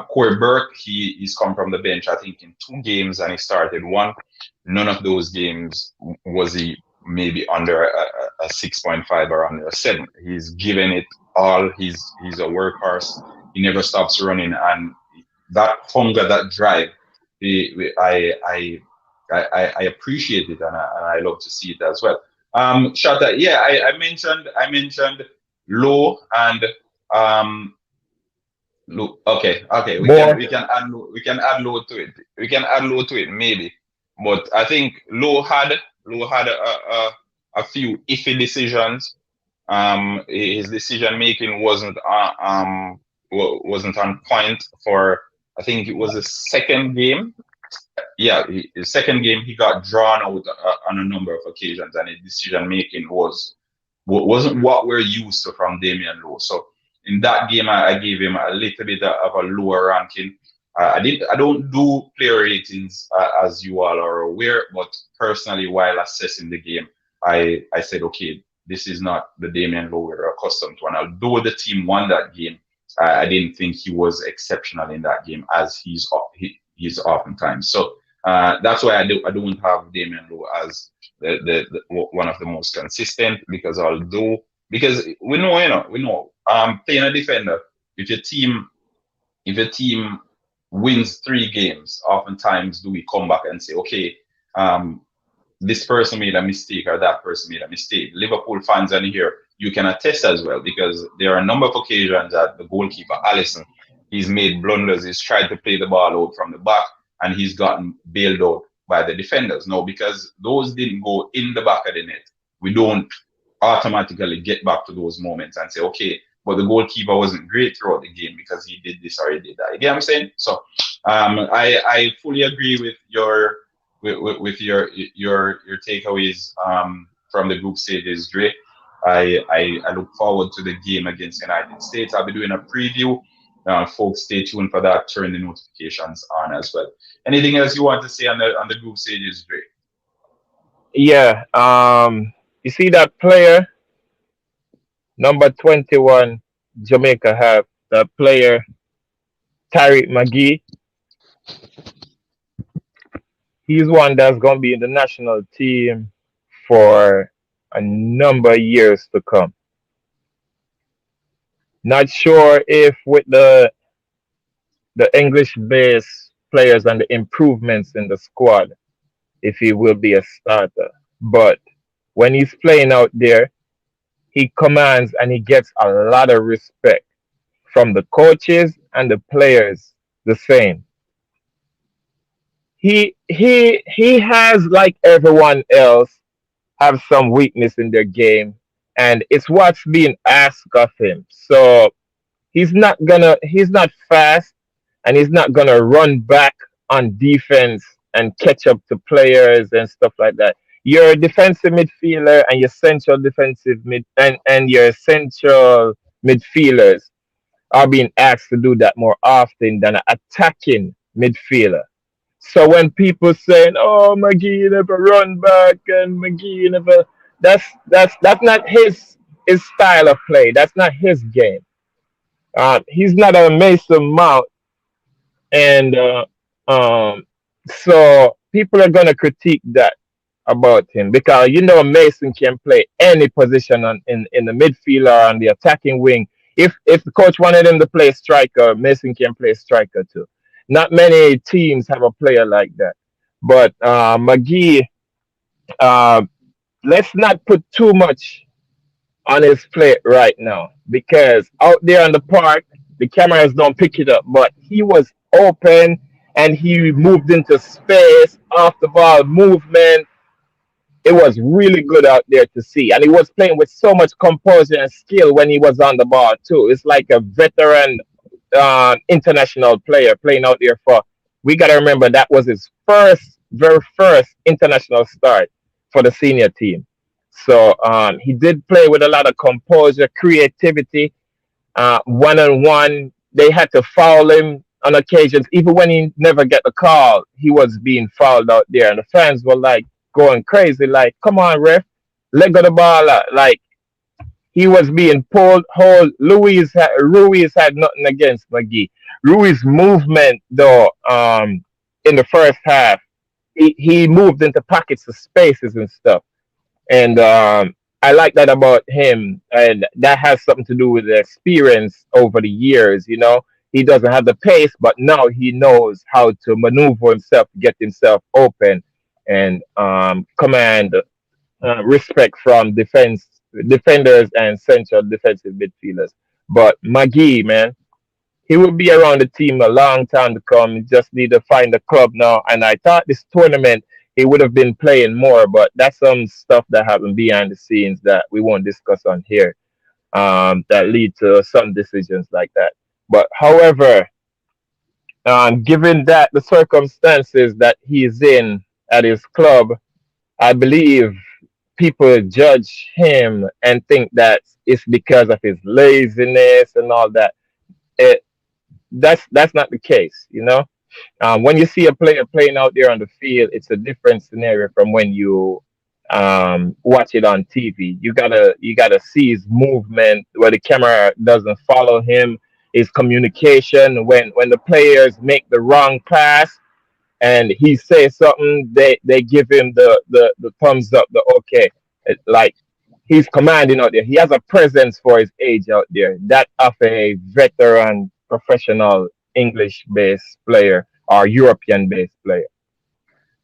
Corey Burke, he's come from the bench, I think, in 2 games, and he started 1. None of those games was he maybe under a 6.5 or under a 7. He's given it all. He's a workhorse. He never stops running, and that hunger, that drive, I appreciate it, and I love to see it as well. Shoutout, yeah, I mentioned Low and Okay. More. We can add low to it. We can add low to it maybe, but I think low had a few iffy decisions. His decision making wasn't on point for, I think it was the second game. Yeah, his second game he got drawn out on a number of occasions, and his decision making wasn't what we're used to from Damian Lowe. So in that game, I gave him a little bit of a lower ranking. I don't do player ratings as you all are aware, but personally, while assessing the game, I said, okay, this is not the Damian Lowe we're accustomed to. And although the team won that game, I didn't think he was exceptional in that game as he's oftentimes. So that's why I don't have Damian Lowe as the one of the most consistent, because we know playing a defender, if your team wins 3 games, oftentimes do we come back and say, okay, this person made a mistake or that person made a mistake. Liverpool fans in here, you can attest as well, because there are a number of occasions that the goalkeeper, Alisson, he's made blunders. He's tried to play the ball out from the back, and he's gotten bailed out by the defenders. Now, because those didn't go in the back of the net, we don't automatically get back to those moments and say, okay, but the goalkeeper wasn't great throughout the game because he did this or he did that. You get what I'm saying? So I fully agree with your takeaways from the group stages, Dre. I look forward to the game against United States. I'll be doing a preview. Folks, stay tuned for that. Turn the notifications on as well. Anything else you want to say on the group stages, Dre? Yeah. You see that player, number 21, Jamaica have the player Tariq McGee. He's one that's gonna be in the national team for a number of years to come. Not sure if with the English-based players and the improvements in the squad, if he will be a starter. But when he's playing out there, he commands and he gets a lot of respect from the coaches and the players the same. He has, like everyone else, have some weakness in their game, and it's what's being asked of him. So he's not fast, and he's not gonna run back on defense and catch up to players and stuff like that. Your defensive midfielder and your central defensive and your central midfielders are being asked to do that more often than an attacking midfielder. So when people saying, "Oh, McGee never run back," and McGee never, that's not his style of play. That's not his game. He's not a Mason Mount, and so people are gonna critique that about him, because Mason can play any position in the midfield or on the attacking wing. If the coach wanted him to play striker, Mason can play striker too. Not many teams have a player like that. But McGee, let's not put too much on his plate right now, because out there on the park, the cameras don't pick it up. But he was open and he moved into space, off the ball movement. It was really good out there to see. And he was playing with so much composure and skill when he was on the ball too. It's like a veteran international player playing out there for. We got to remember that was his very first international start for the senior team. So he did play with a lot of composure, creativity. One-on-one, they had to foul him on occasions. Even when he never get the call, he was being fouled out there, and the fans were like going crazy, like, "Come on, ref, let go the ball!" Like, he was being pulled. Ruiz had nothing against McGee. Ruiz movement, though, in the first half, he moved into pockets of spaces and stuff. And I like that about him. And that has something to do with the experience over the years. He doesn't have the pace, but now he knows how to maneuver himself, get himself open, and command respect from defenders and central defensive midfielders. But McGee, man, he will be around the team a long time to come. He just need to find a club now. And I thought this tournament he would have been playing more, but that's some stuff that happened behind the scenes that we won't discuss on here. That lead to some decisions like that. But however, given that the circumstances that he's in at his club, I believe people judge him and think that it's because of his laziness and all that. It, that's not the case, you know. When you see a player playing out there on the field, it's a different scenario from when you watch it on TV. You gotta see his movement where the camera doesn't follow him, his communication when the players make the wrong pass and he says something, they give him the thumbs up, the okay. Like he's commanding out there. He has a presence for his age out there. That of a veteran professional English based player or European based player.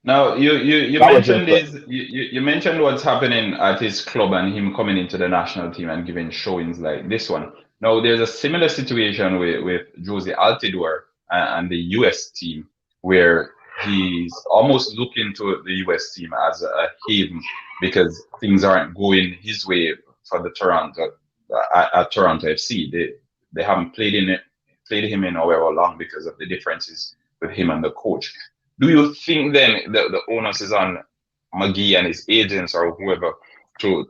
Now you That was mentioned impressive. this you mentioned what's happening at his club and him coming into the national team and giving showings like this one. Now there's a similar situation with Jose Altidore and the US team where he's almost looking to the US team as a haven because things aren't going his way for the Toronto at Toronto FC. They haven't played him in however long because of the differences with him and the coach. Do you think then the onus is on McGee and his agents or whoever to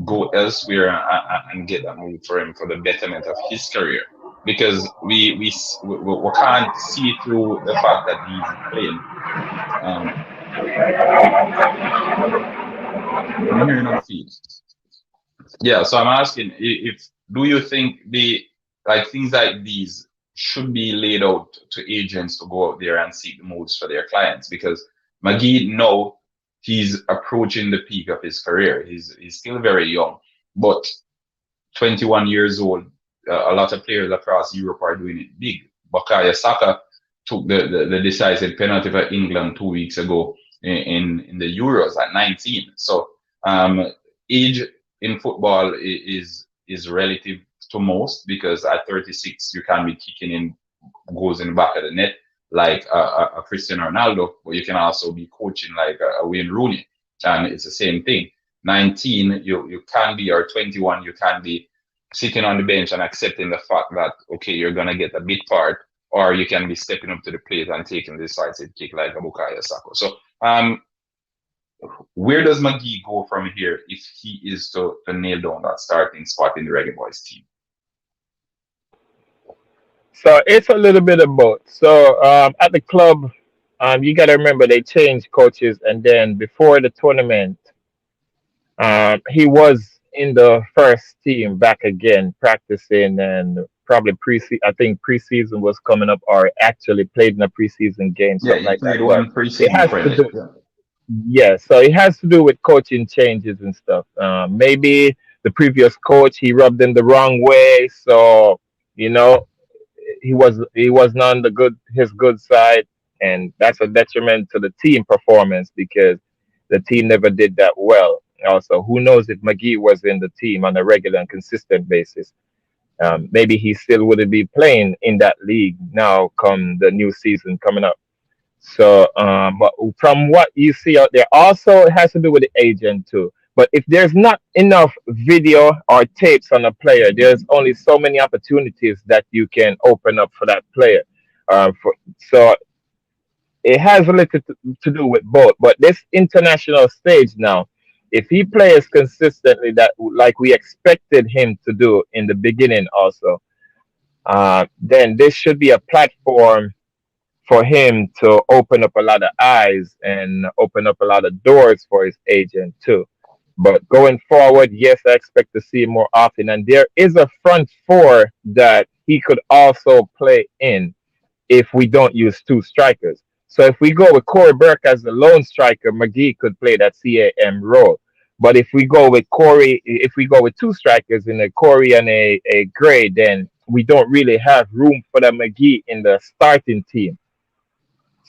go elsewhere and get that move for him for the betterment of his career? Because we can't see through the fact that he's playing. I'm hearing on feed. Yeah, so I'm asking if do you think things like these should be laid out to agents to go out there and seek the moves for their clients? Because McGee now he's approaching the peak of his career. He's still very young, but 21 years old. A lot of players across Europe are doing it big. Bukayo Saka took the decisive penalty for England 2 weeks ago in the Euros at 19. So age in football is relative to most because at 36 you can be kicking in goals in the back of the net like a Cristiano Ronaldo, but you can also be coaching like a Wayne Rooney, and it's the same thing. 19 you can be, or 21 you can be sitting on the bench and accepting the fact that okay, you're gonna get a big part, or you can be stepping up to the plate and taking the decisive kick like a Bukayo Saka. So where does McGee go from here if he is to nail down that starting spot in the Reggae Boyz team? So it's a little bit of both. So at the club, you got to remember they changed coaches, and then before the tournament, he was in the first team back again practicing, and probably I think preseason was coming up, or actually played in a preseason game, Yeah, something he like played that. one But it preseason has to friendly. do, yeah. So it has to do with coaching changes and stuff. Maybe the previous coach he rubbed him the wrong way, so you know he was not on his good side, and that's a detriment to the team performance because the team never did that well. Also, who knows if McGee was in the team on a regular and consistent basis? Maybe he still wouldn't be playing in that league now come the new season coming up. So, but from what you see out there, also it has to do with the agent too. But if there's not enough video or tapes on a player, there's only so many opportunities that you can open up for that player. So it has a little to do with both. But this international stage now, if he plays consistently, that like we expected him to do in the beginning, also, then this should be a platform for him to open up a lot of eyes and open up a lot of doors for his agent too. But going forward, yes, I expect to see him more often. And there is a front four that he could also play in if we don't use two strikers. So if we go with Corey Burke as the lone striker, McGee could play that CAM role. But if we go with Corey, if we go with two strikers in a Corey and a Gray, then we don't really have room for the McGee in the starting team.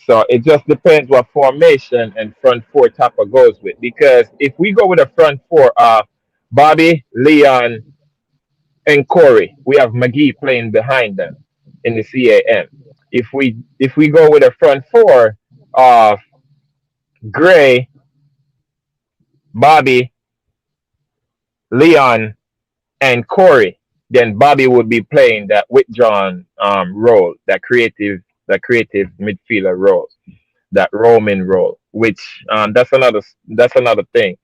So it just depends what formation and front four Tapper goes with. Because if we go with a front four of Bobby, Leon, and Corey, we have McGee playing behind them. in the CAM. If we go with a front four of Gray, Bobby, Leon, and Corey, then Bobby would be playing that withdrawn role, that creative midfielder role, that roaming role, which that's another thing.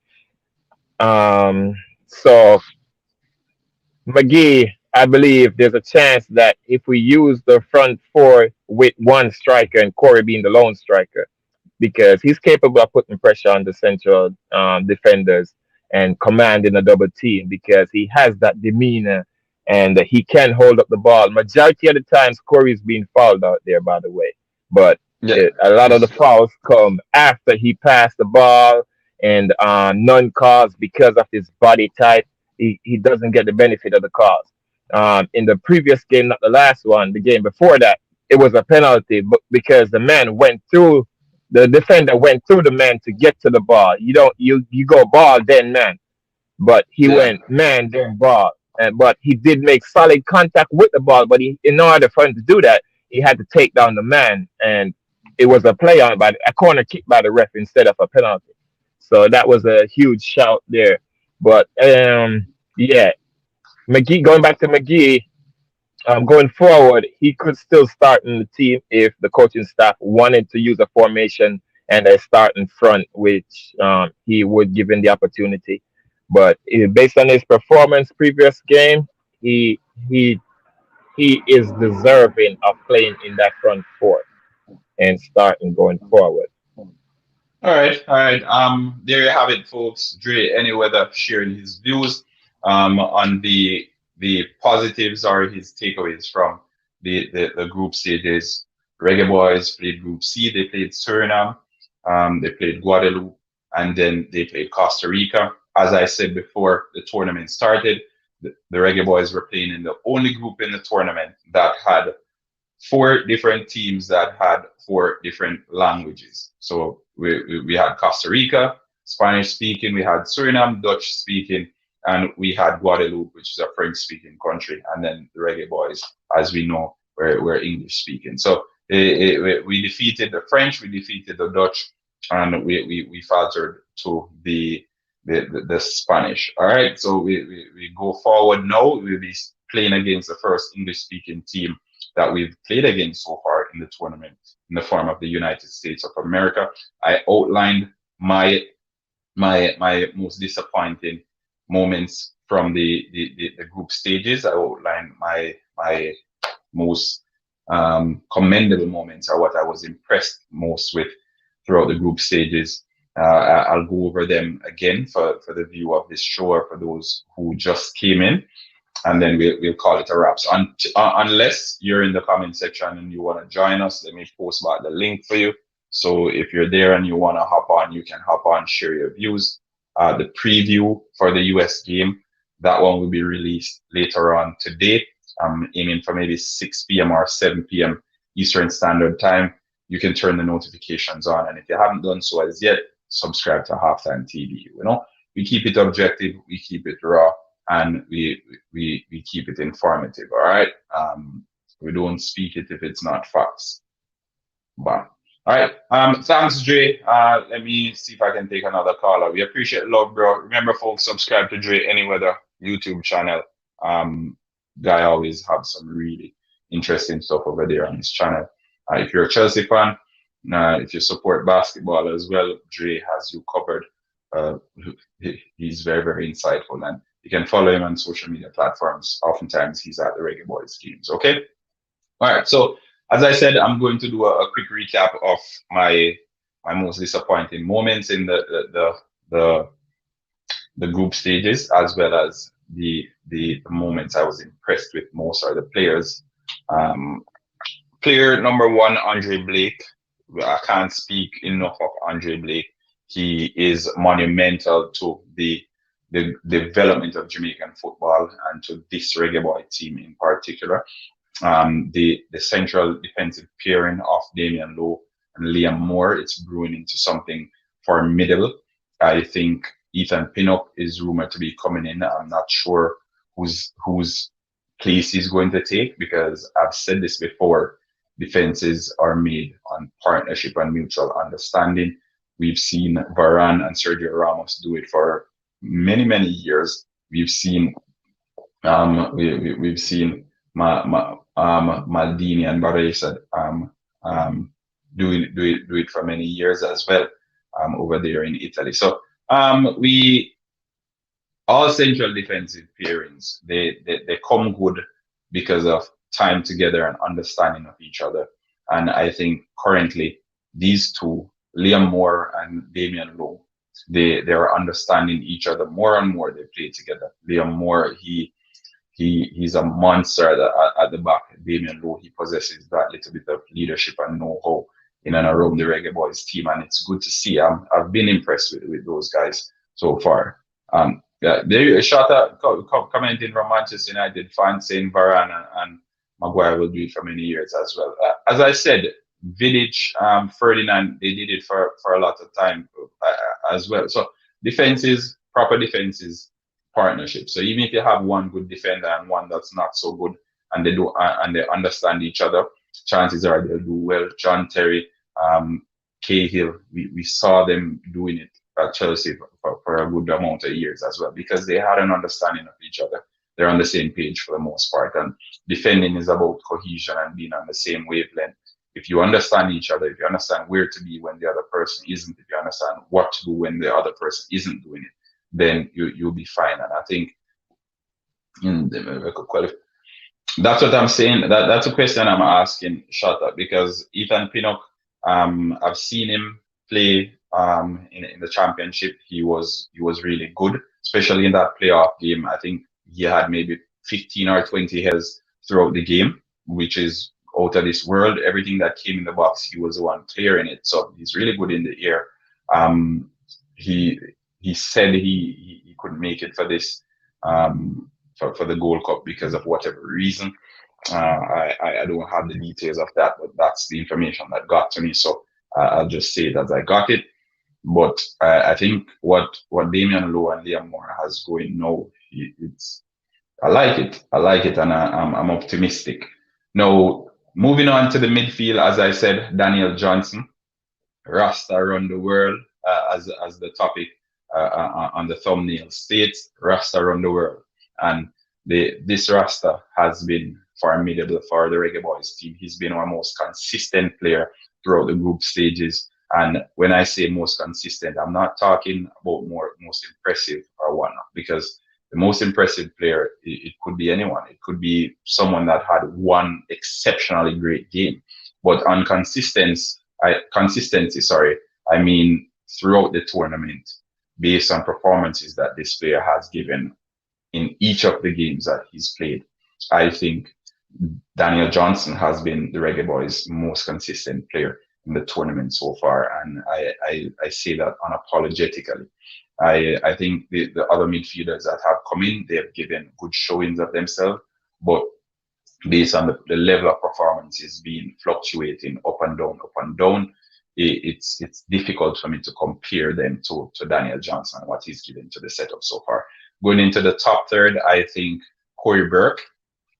So McGee, I believe there's a chance that if we use the front four with one striker and Corey being the lone striker, because he's capable of putting pressure on the central defenders and commanding a double team because he has that demeanor and he can hold up the ball. Majority of the times, Corey's being fouled out there, by the way. But Yeah. a lot of the fouls come after he passed the ball and none caused because of his body type. He doesn't get the benefit of the cause. In the previous game, not the last one, the game before that, it was a penalty but because the defender went through the man to get to the ball. You go ball then man, but he Yeah. went man then ball, and but he did make solid contact with the ball. But in order for him to do that, he had to take down the man, and it was a play on by a corner kick by the ref instead of a penalty. So that was a huge shout there. But yeah, McGee, going back to McGee, going forward, he could still start in the team if the coaching staff wanted to use a formation and a start in front, which he would give him the opportunity. But based on his performance previous game, he he he is deserving of playing in that front four and starting going forward. All right, all right. There you have it, folks. Dre Anyweather sharing his views on the positives or his takeaways from the group stages. Reggae Boys played Group C. They played Suriname. They played Guadeloupe, and then they played Costa Rica. As I said before, the tournament started. The Reggae Boys were playing in the only group in the tournament that had four different teams that had four different languages. So we had Costa Rica, Spanish speaking, we had Suriname, Dutch speaking, and we had Guadeloupe, which is a French speaking country, and then the Reggae Boys, as we know, were English speaking. So we defeated the French, we defeated the Dutch, and we faltered to the Spanish. All right, so we go forward now. We'll be playing against the first English speaking team that we've played against so far in the tournament in the form of the United States of America. I outlined my most disappointing moments from the group stages. I outlined my most commendable moments or what I was impressed most with throughout the group stages. I'll go over them again for the view of this show or for those who just came in, and then we'll call it a wrap. So unless you're in the comment section and you want to join us, let me post back the link for you. So if you're there and you want to hop on, you can hop on, share your views. The preview for the US game, that one will be released later on today. I'm aiming for maybe 6 p.m. or 7 p.m. Eastern Standard Time. You can turn the notifications on. And if you haven't done so as yet, subscribe to HalftimeTV. You know, we keep it objective, we keep it raw, and we keep it informative. All right. We don't speak it if it's not facts. But all right. Thanks, Dre. Let me see if I can take another caller. We appreciate love, bro. Remember, folks, subscribe to Dre Anyweather YouTube channel. Guy always have some really interesting stuff over there on his channel. If you're a Chelsea fan, if you support basketball as well, Dre has you covered. He's very, very insightful, and you can follow him on social media platforms. Oftentimes, he's at the Reggae Boyz games. Okay. All right. So, as I said, I'm going to do a quick recap of my most disappointing moments in the group stages, as well as the moments I was impressed with most are the players. Player number one, Andre Blake. I can't speak enough of Andre Blake. He is monumental to the development of Jamaican football and to this Reggae Boy team in particular. The central defensive pairing of Damian Lowe and Liam Moore, it's brewing into something formidable. I think Ethan Pinnock is rumored to be coming in. I'm not sure who's place he's going to take, because I've said this before, defenses are made on partnership and mutual understanding. We've seen Varane and Sergio Ramos do it for many, many years. We've seen we've seen Maldini and Baresa do it for many years as well over there in Italy. So we all central defensive pairings, they come good because of time together and understanding of each other. And I think currently these two, Liam Moore and Damian Lowe, they're understanding each other more and more. They play together. Liam Moore, he's a monster at the back. Damian Lowe, he possesses that little bit of leadership and know-how in and around the Reggae Boyz team, and it's good to see. I've been impressed with those guys so far. Yeah, there a shot at commenting from Manchester United fans saying Varane and Maguire will do it for many years as well. As I said, Vidic, Ferdinand, they did it for a lot of time as well. So defenses, proper defenses, partnership. So even if you have one good defender and one that's not so good, and they understand each other, chances are they'll do well. John Terry, Cahill, we saw them doing it at Chelsea for a good amount of years as well, because they had an understanding of each other. They're on the same page for the most part, and defending is about cohesion and being on the same wavelength. If you understand each other, if you understand where to be when the other person isn't, if you understand what to do when the other person isn't doing it, then you'll be fine. And I think that's what I'm saying. That's a question I'm asking Shota, because Ethan Pinnock, I've seen him play in the championship. He was really good, especially in that playoff game. I think he had maybe 15 or 20 heads throughout the game, which is out of this world. Everything that came in the box, he was the one clearing it. So he's really good in the air. He said he couldn't make it for this for the Gold Cup because of whatever reason. I don't have the details of that, but that's the information that got to me. So I'll just say it as I got it. But I think what Damian Lowe and Liam Moore has going now, I like it, and I'm optimistic. Now, moving on to the midfield, as I said, Daniel Johnson, Rasta around the world, as the topic on the thumbnail states, Rasta around the world. And this Rasta has been formidable for the Reggae Boyz team. He's been our most consistent player throughout the group stages. And when I say most consistent, I'm not talking about most impressive or whatnot, because the most impressive player, it could be anyone. It could be someone that had one exceptionally great game. But on consistency, I mean throughout the tournament, based on performances that this player has given in each of the games that he's played, I think Daniel Johnson has been the Reggae Boyz' most consistent player in the tournament so far, and I say that unapologetically. I think the other midfielders that have come in, they have given good showings of themselves, but based on the level of performances being fluctuating up and down, it's difficult for me to compare them to Daniel Johnson and what he's given to the setup so far. Going into the top third, I think Corey Burke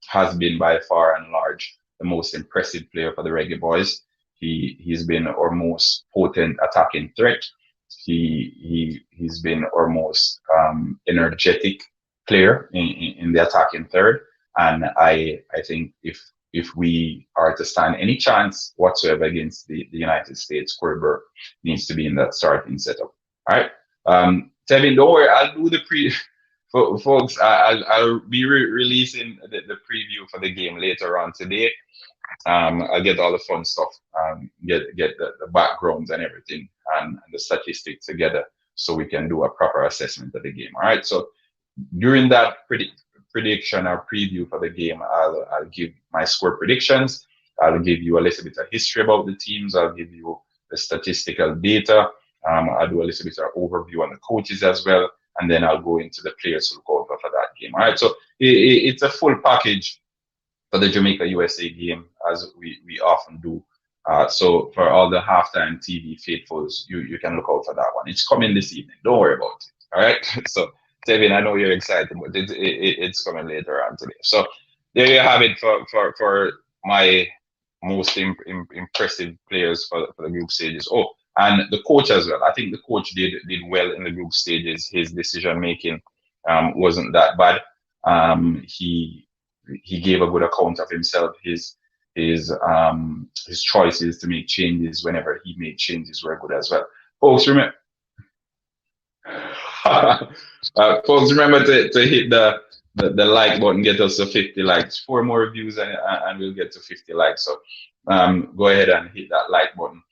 has been by far and large the most impressive player for the Reggae Boyz. He's been our most potent attacking threat. He's been our most energetic player in the attacking third. And I think if we are to stand any chance whatsoever against the United States, Corey Burke needs to be in that starting setup. All right. Tevin, don't worry, I'll do the folks. I'll be releasing the preview for the game later on today. I'll get all the fun stuff, get the backgrounds and everything, and the statistics together, so we can do a proper assessment of the game. All right. So during that prediction or preview for the game, I'll give my score predictions. I'll give you a little bit of history about the teams. I'll give you the statistical data. I'll do a little bit of overview on the coaches as well, and then I'll go into the players to look out for that game. All right. So it's a full package for the Jamaica USA game, as we often do. So for all the HalftimeTv faithfuls, you can look out for that one. It's coming this evening. Don't worry about it. All right. So Tevin, I know you're excited, but it's coming later on today. So there you have it for my most impressive players for the group stages. Oh, and the coach as well. I think the coach did well in the group stages. His decision making wasn't that bad. He gave a good account of himself. His choices to make changes whenever he made changes were good as well. Folks, remember. Folks, remember to hit the like button, get us to 50 likes. 4 more views and we'll get to 50 likes. So go ahead and hit that like button,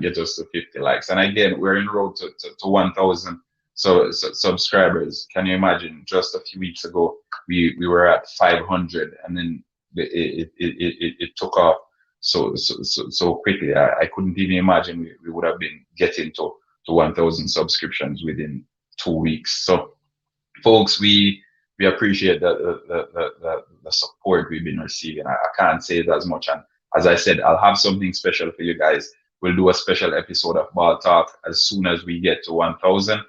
get us to 50 likes. And again, we're in road to 1,000 so subscribers. Can you imagine? Just a few weeks ago, we were at 500, and then it took off so quickly. I couldn't even imagine we would have been getting to 1,000 subscriptions within 2 weeks. So, folks, we appreciate the support we've been receiving. I can't say it as much. And as I said, I'll have something special for you guys. We'll do a special episode of Ball Talk as soon as we get to 1,000.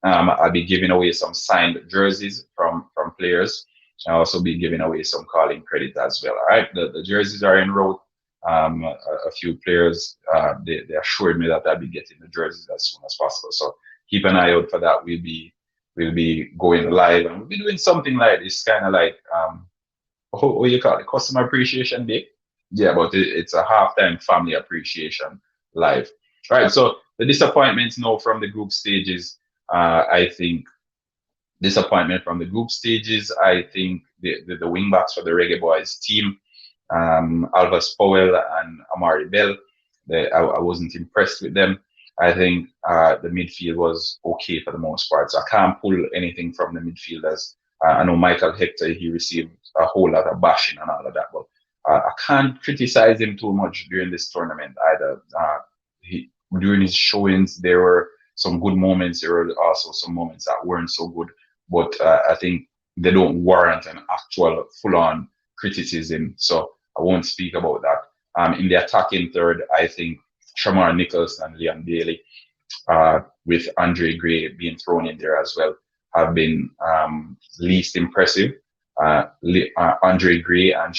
I'll be giving away some signed jerseys from players. I'll also be giving away some calling credit as well. All right, the jerseys are en route. A few players they assured me that I'll be getting the jerseys as soon as possible. So keep an eye out for that. We'll be going live, and we'll be doing something like this, kind of like what you call it, customer appreciation day. Yeah, but it's a halftime family appreciation live. All right, so the disappointments now from the group stages. I think disappointment from the group stages. I think the wing backs for the Reggae Boyz team, Alvis Powell and Amari Bell, I wasn't impressed with them. I think the midfield was okay for the most part. So I can't pull anything from the midfielders. I know Michael Hector, he received a whole lot of bashing and all of that, but I can't criticize him too much during this tournament either. During his showings, there were some good moments. There were also some moments that weren't so good. But I think they don't warrant an actual full-on criticism. So I won't speak about that. In the attacking third, I think Shamar Nicholson and Leon Bailey, with Andre Gray being thrown in there as well, have been least impressive. Andre Gray and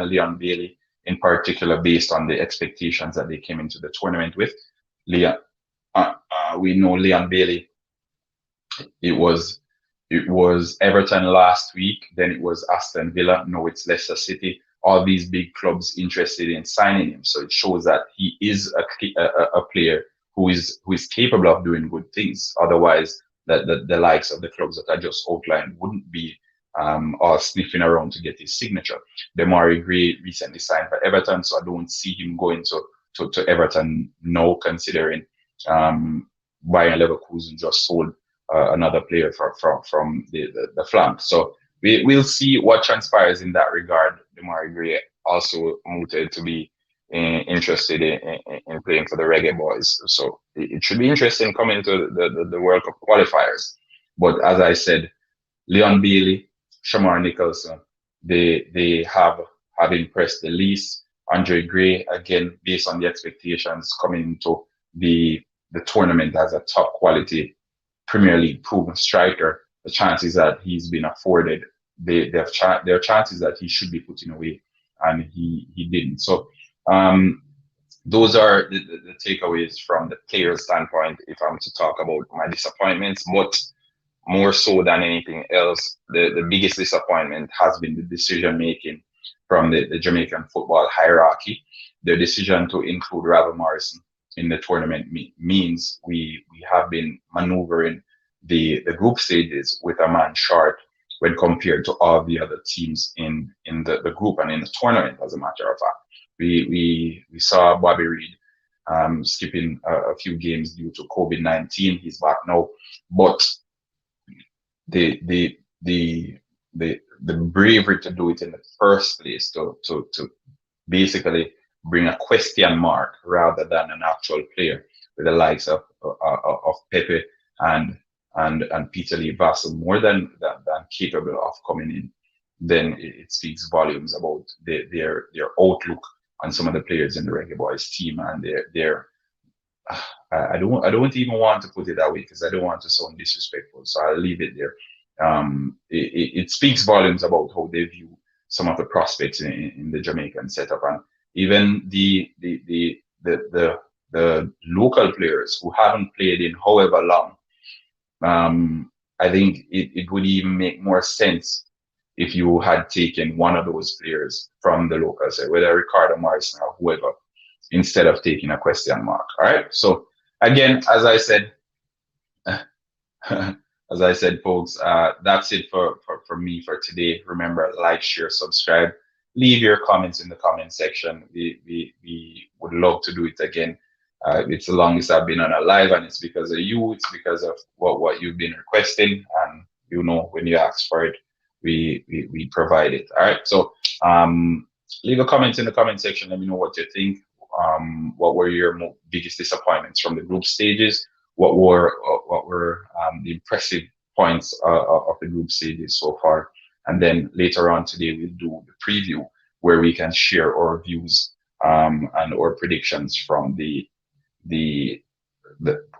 Leon Bailey, in particular, based on the expectations that they came into the tournament with. We know Leon Bailey. It was Everton last week. Then it was Aston Villa. No, it's Leicester City. All these big clubs interested in signing him. So it shows that he is a player who is capable of doing good things. Otherwise, the likes of the clubs that I just outlined wouldn't be all sniffing around to get his signature. Demari Gray recently signed for Everton, so I don't see him going to Everton now, considering Bayern Leverkusen just sold another player from the flank. So we'll see what transpires in that regard. Demari Gray also mooted to be interested in playing for the Reggae Boyz. So it should be interesting coming to the World Cup qualifiers. But as I said, Leon Bailey, Shamar Nicholson, they have impressed the least. Andre Gray, again, based on the expectations coming into the tournament as a top quality Premier League proven striker, the chances that he's been afforded, there are chances that he should be putting away, and he didn't. So those are the takeaways from the player standpoint, if I'm to talk about my disappointments. But more so than anything else, the biggest disappointment has been the decision making from the Jamaican football hierarchy. The decision to include Ravel Morrison in the tournament means we have been maneuvering the group stages with a man short when compared to all the other teams in the group and in the tournament. As a matter of fact, we saw Bobby Reid skipping a few games due to COVID-19. He's back now, but the bravery to do it in the first place, to basically bring a question mark rather than an actual player, with the likes of Pepe and Peter Lee Vassell, more than capable of coming in, then it speaks volumes about their outlook on some of the players in the Reggae Boyz team, and their I don't even want to put it that way because I don't want to sound disrespectful, so I'll leave it there. it speaks volumes about how they view some of the prospects in the Jamaican setup, and even the local players who haven't played in however long. I think it would even make more sense if you had taken one of those players from the local side, whether Ricardo Morrison or whoever, instead of taking a question mark. All right. So again, as I said, folks, that's it for me for today. Remember, like, share, subscribe, leave your comments in the comment section. We would love to do it again. It's the longest I've been on a live, and it's because of you. It's because of what you've been requesting, and you know, when you ask for it, we provide it. All right. So leave a comment in the comment section. Let me know what you think. What were your biggest disappointments from the group stages? What were the impressive points of the group stages so far? And then later on today, we'll do the preview where we can share our views and our predictions from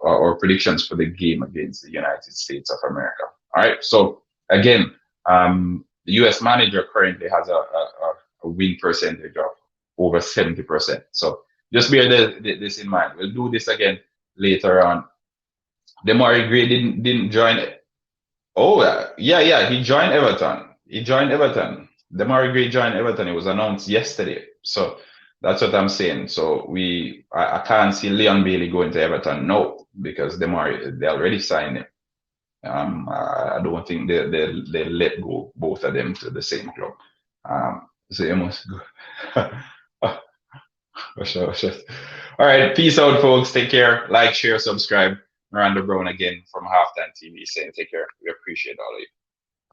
our predictions for the game against the United States of America. All right. So again, the U.S. manager currently has a win percentage of over 70%. So just bear this in mind. We'll do this again later on. Demarai Gray didn't join it. Oh yeah, he joined Everton. Demarai Gray joined Everton. It was announced yesterday. So that's what I'm saying. So I can't see Leon Bailey going to Everton. No, because they already signed him. I don't think they let go both of them to the same club. So you must go. All right, peace out, folks. Take care. Like, share, subscribe. Miranda Brown again from HalftimeTv saying take care. We appreciate all of you.